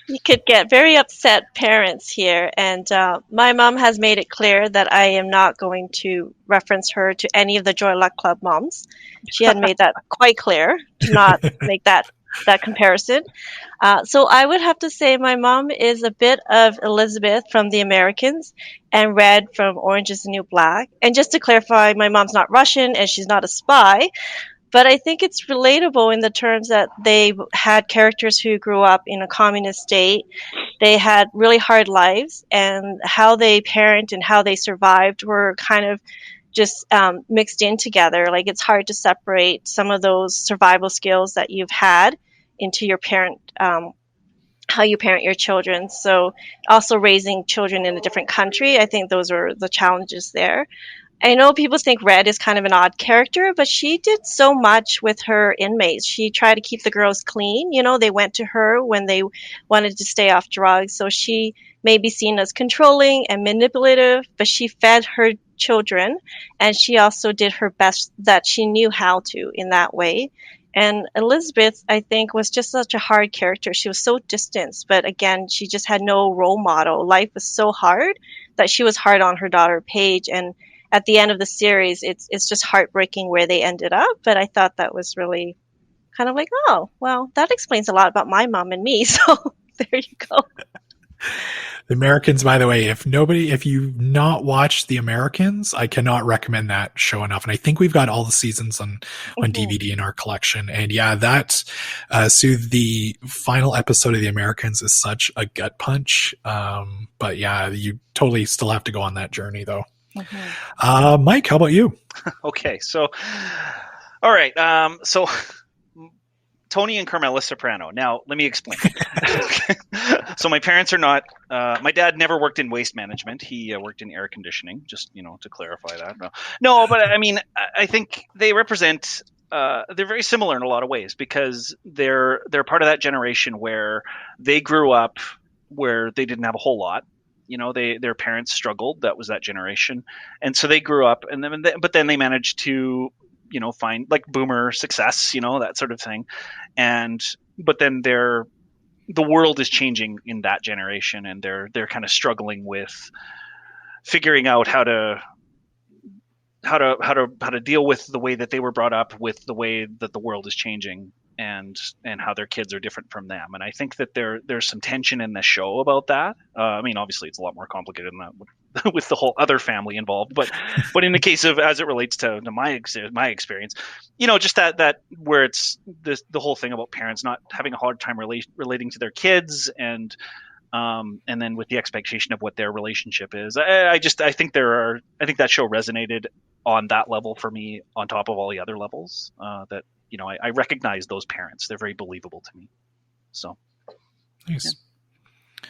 You could get very upset parents here, and my mom has made it clear that I am not going to reference her to any of the Joy Luck Club moms. She had made that quite clear to not make that comparison. So I would have to say my mom is a bit of Elizabeth from The Americans and Red from Orange is the New Black. And just to clarify, my mom's not Russian and she's not a spy. But I think it's relatable in the terms that they had characters who grew up in a communist state. They had really hard lives, and how they parent and how they survived were kind of just mixed in together. Like, it's hard to separate some of those survival skills that you've had into your how you parent your children. So also raising children in a different country, I think those are the challenges there. I know people think Red is kind of an odd character, but she did so much with her inmates. She tried to keep the girls clean. You know, they went to her when they wanted to stay off drugs. So she may be seen as controlling and manipulative, but she fed her children, and she also did her best that she knew how to in that way. And Elizabeth, I think, was just such a hard character. She was so distanced, but again, she just had no role model. Life was so hard that she was hard on her daughter, Paige, and at the end of the series, it's just heartbreaking where they ended up. But I thought that was really kind of like, oh, well, that explains a lot about my mom and me. So there you go. The Americans, by the way, if you've not watched The Americans, I cannot recommend that show enough. And I think we've got all the seasons on DVD in our collection. And yeah, Sue, the final episode of The Americans is such a gut punch. But yeah, you totally still have to go on that journey though. Mm-hmm. Mike, how about you? Okay, so all right, so Tony and Carmella Soprano. Now let me explain. So my parents are not. My dad never worked in waste management. He worked in air conditioning. Just to clarify that. No, but I mean, I think they represent. They're very similar in a lot of ways because they're part of that generation where they grew up where they didn't have a whole lot. Their parents struggled. That was that generation, and so they grew up, but then they managed to, find like boomer success, that sort of thing, but then the world is changing in that generation, and they're kind of struggling with figuring out how to deal with the way that they were brought up, with the way that the world is changing, and how their kids are different from them. And I think that there's some tension in the show about that. I mean, obviously it's a lot more complicated than that with the whole other family involved, but in the case of, as it relates to my experience, just that where it's the whole thing about parents not having a hard time relating to their kids, and then with the expectation of what their relationship is. I think that show resonated on that level for me, on top of all the other levels that I recognize those parents. They're very believable to me. So nice. Yeah.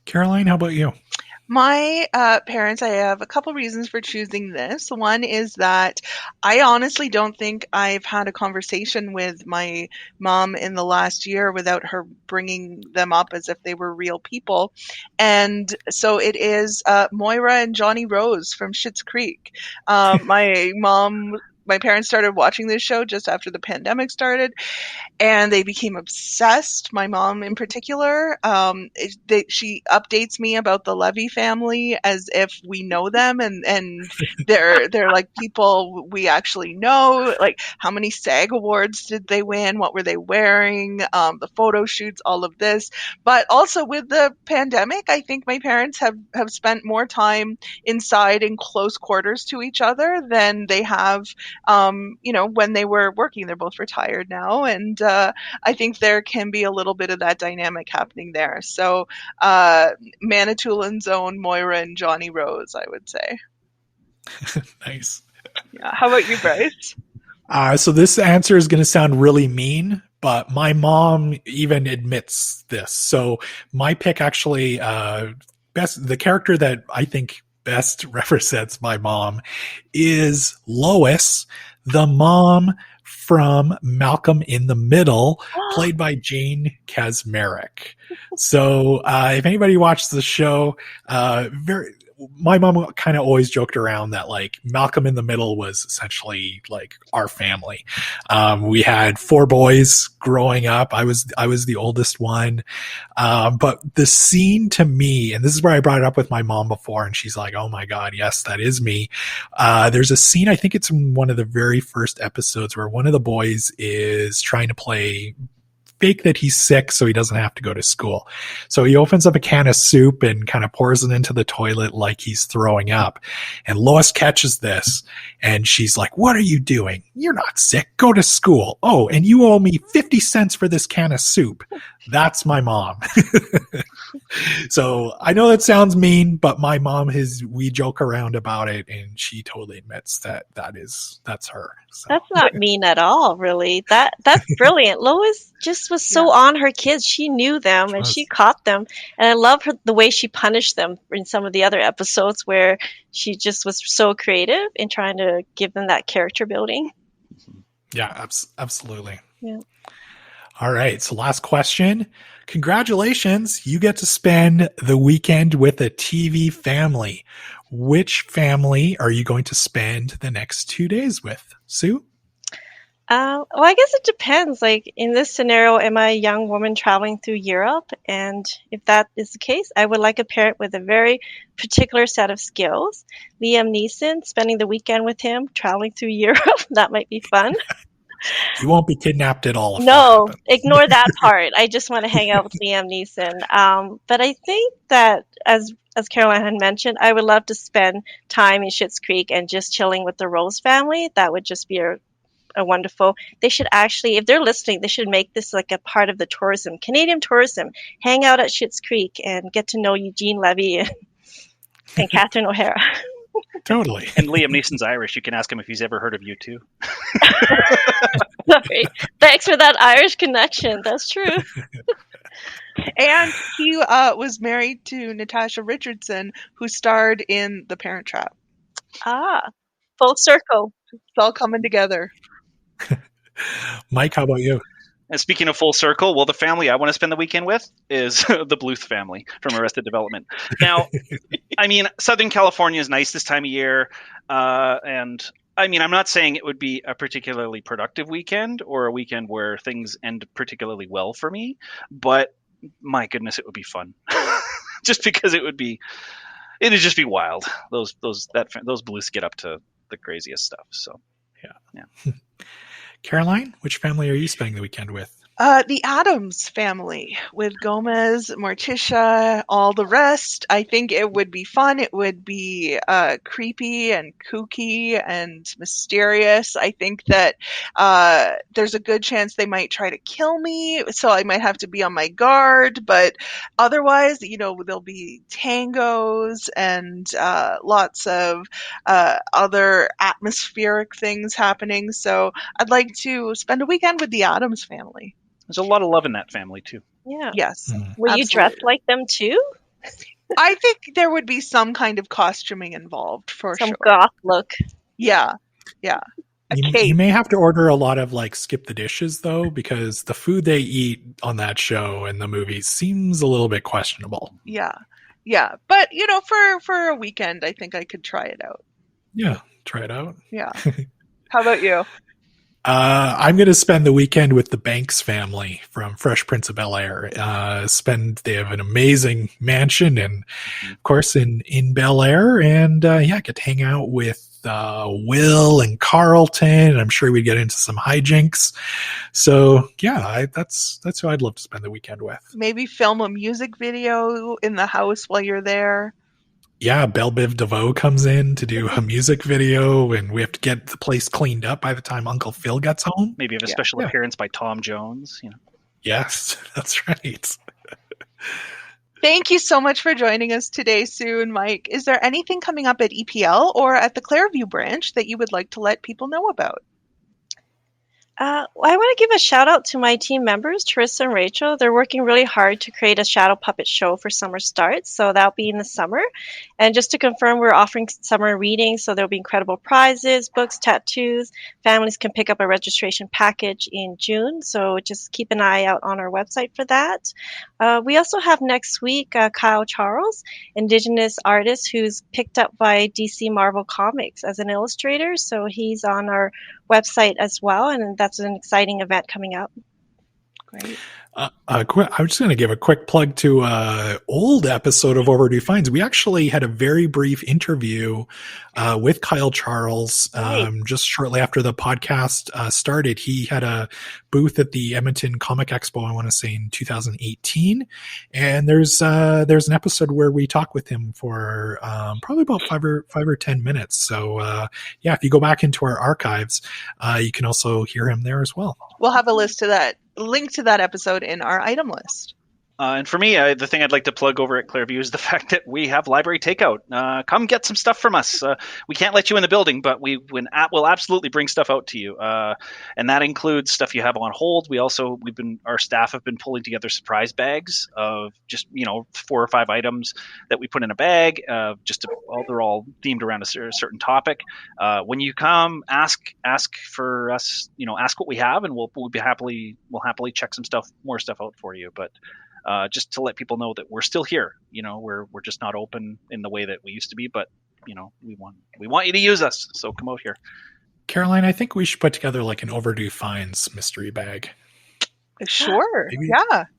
Caroline, how about you? My parents, I have a couple reasons for choosing this. One is that I honestly don't think I've had a conversation with my mom in the last year without her bringing them up as if they were real people. And so it is Moira and Johnny Rose from Schitt's Creek. My parents started watching this show just after the pandemic started, and they became obsessed. My mom in particular, she updates me about the Levy family as if we know them, and they're like people we actually know. Like, how many SAG awards did they win? What were they wearing? The photo shoots, all of this. But also with the pandemic, I think my parents have spent more time inside in close quarters to each other than they have when they were working. They're both retired now, and I think there can be a little bit of that dynamic happening there. So Manitoulин's own Moira and Johnny Rose, I would say. Nice. Yeah. How about you, Bryce? So this answer is going to sound really mean, but my mom even admits this. So my pick actually, the character that I think best represents my mom is Lois, the mom from Malcolm in the Middle, played by Jane Kaczmarek. So if anybody watched the show, my mom kind of always joked around that like Malcolm in the Middle was essentially like our family. We had 4 boys growing up. I was the oldest one. But the scene to me, and this is where I brought it up with my mom before, and she's like, oh my God, yes, that is me. There's a scene, I think it's in one of the very first episodes, where one of the boys is trying to play fake that he's sick so he doesn't have to go to school. So he opens up a can of soup and kind of pours it into the toilet like he's throwing up. And Lois catches this and she's like, what are you doing? You're not sick. Go to school. Oh, and you owe me 50 cents for this can of soup. That's my mom. So I know that sounds mean, but my mom we joke around about it and she totally admits that's her. So. That's not mean at all, really. That's brilliant. Lois just was so on her kids. She knew them and she caught them. And I love the way she punished them in some of the other episodes where she just was so creative in trying to give them that character building. Yeah, absolutely. Yeah. All right. So last question. Congratulations. You get to spend the weekend with a TV family. Which family are you going to spend the next 2 days with? Sue? Well, I guess it depends. Like in this scenario, am I a young woman traveling through Europe? And if that is the case, I would like a parent with a very particular set of skills. Liam Neeson, spending the weekend with him, traveling through Europe. That might be fun. You won't be kidnapped at all. No, ignore that part. I just want to hang out with Liam Neeson. But I think that, as Caroline had mentioned, I would love to spend time in Schitt's Creek and just chilling with the Rose family. That would just be a wonderful. They should actually, if they're listening, they should make this like a part of the tourism, Canadian tourism. Hang out at Schitt's Creek and get to know Eugene, Levy, and Catherine O'Hara. Totally. And Liam Neeson's Irish. You can ask him if he's ever heard of U2. Sorry. Thanks for that Irish connection. That's true. And he was married to Natasha Richardson, who starred in The Parent Trap. Ah, full circle. It's all coming together. Mike, how about you? And speaking of full circle, well, the family I want to spend the weekend with is the Bluth family from Arrested Development. Now, I mean, Southern California is nice this time of year. And I mean, I'm not saying it would be a particularly productive weekend or a weekend where things end particularly well for me, but my goodness, it would be fun. Just because it'd just be wild. Those Bluths get up to the craziest stuff. So, yeah. Caroline, which family are you spending the weekend with? The Addams family with Gomez, Morticia, all the rest. I think it would be fun. It would be creepy and kooky and mysterious. I think that there's a good chance they might try to kill me, so I might have to be on my guard. But otherwise, there'll be tangos and lots of other atmospheric things happening. So I'd like to spend a weekend with the Addams family. There's a lot of love in that family, too. Yeah. Yes. Will you dress like them, too? I think there would be some kind of costuming involved, for sure. Some goth look. Yeah. You may have to order a lot of skip the dishes, though, because the food they eat on that show and the movies seems a little bit questionable. Yeah. But, for a weekend, I think I could try it out. Yeah, try it out. Yeah. How about you? I'm going to spend the weekend with the Banks family from Fresh Prince of Bel-Air. They have an amazing mansion and, of course, in Bel-Air. And, get to hang out with Will and Carlton. And I'm sure we'd get into some hijinks. So, that's who I'd love to spend the weekend with. Maybe film a music video in the house while you're there. Yeah, Belle Biv DeVoe comes in to do a music video, and we have to get the place cleaned up by the time Uncle Phil gets home. Maybe have a special appearance by Tom Jones. Yes, that's right. Thank you so much for joining us today, Sue and Mike. Is there anything coming up at EPL or at the Clairview branch that you would like to let people know about? I want to give a shout out to my team members, Teresa and Rachel. They're working really hard to create a shadow puppet show for summer starts, so that'll be in the summer. And just to confirm, we're offering summer readings, so there'll be incredible prizes, books, tattoos. Families can pick up a registration package in June, so just keep an eye out on our website for that. We also have next week Kyle Charles, Indigenous artist who's picked up by DC Marvel Comics as an illustrator, so he's on our website as well, and that's an exciting event coming up. Great. I'm just going to give a quick plug to old episode of Overdue Finds. We actually had a very brief interview with Kyle Charles just shortly after the podcast started. He had a booth at the Edmonton Comic Expo, I want to say in 2018. And there's an episode where we talk with him for probably about 5 or 10 minutes. So if you go back into our archives, you can also hear him there as well. We'll have a link to that episode in our item list. And for me, the thing I'd like to plug over at Clairview is the fact that we have library takeout. Come get some stuff from us. We can't let you in the building, but we'll absolutely bring stuff out to you. And that includes stuff you have on hold. Our staff have been pulling together surprise bags of just 4 or 5 items that we put in a bag. They're all themed around a certain topic. When you come, ask for us. Ask what we have, and we'll happily check more stuff out for you. But just to let people know that we're still here. We're just not open in the way that we used to be, but we want you to use us. So come out here. Caroline, I think we should put together like an Overdue Finds mystery bag. Sure.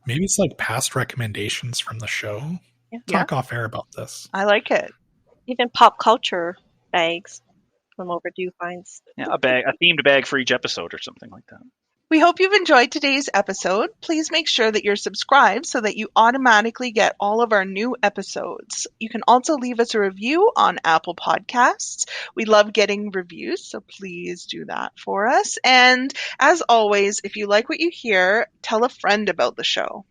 Maybe it's like past recommendations from the show. Talk off air about this. I like it. Even pop culture bags from Overdue Finds. Yeah, a themed bag for each episode or something like that. We hope you've enjoyed today's episode. Please make sure that you're subscribed so that you automatically get all of our new episodes. You can also leave us a review on Apple Podcasts. We love getting reviews, so please do that for us. And as always, if you like what you hear, tell a friend about the show.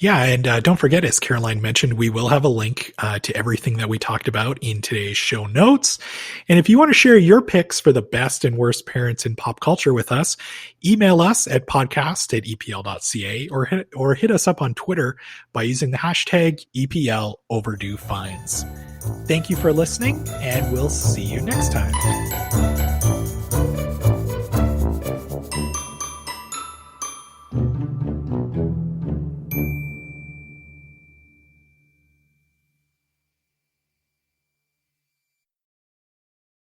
Yeah, and don't forget, as Caroline mentioned, we will have a link to everything that we talked about in today's show notes. And if you want to share your picks for the best and worst parents in pop culture with us, email us at podcast@epl.ca or hit us up on Twitter by using the hashtag EPL Overdue Finds. Thank you for listening, and we'll see you next time.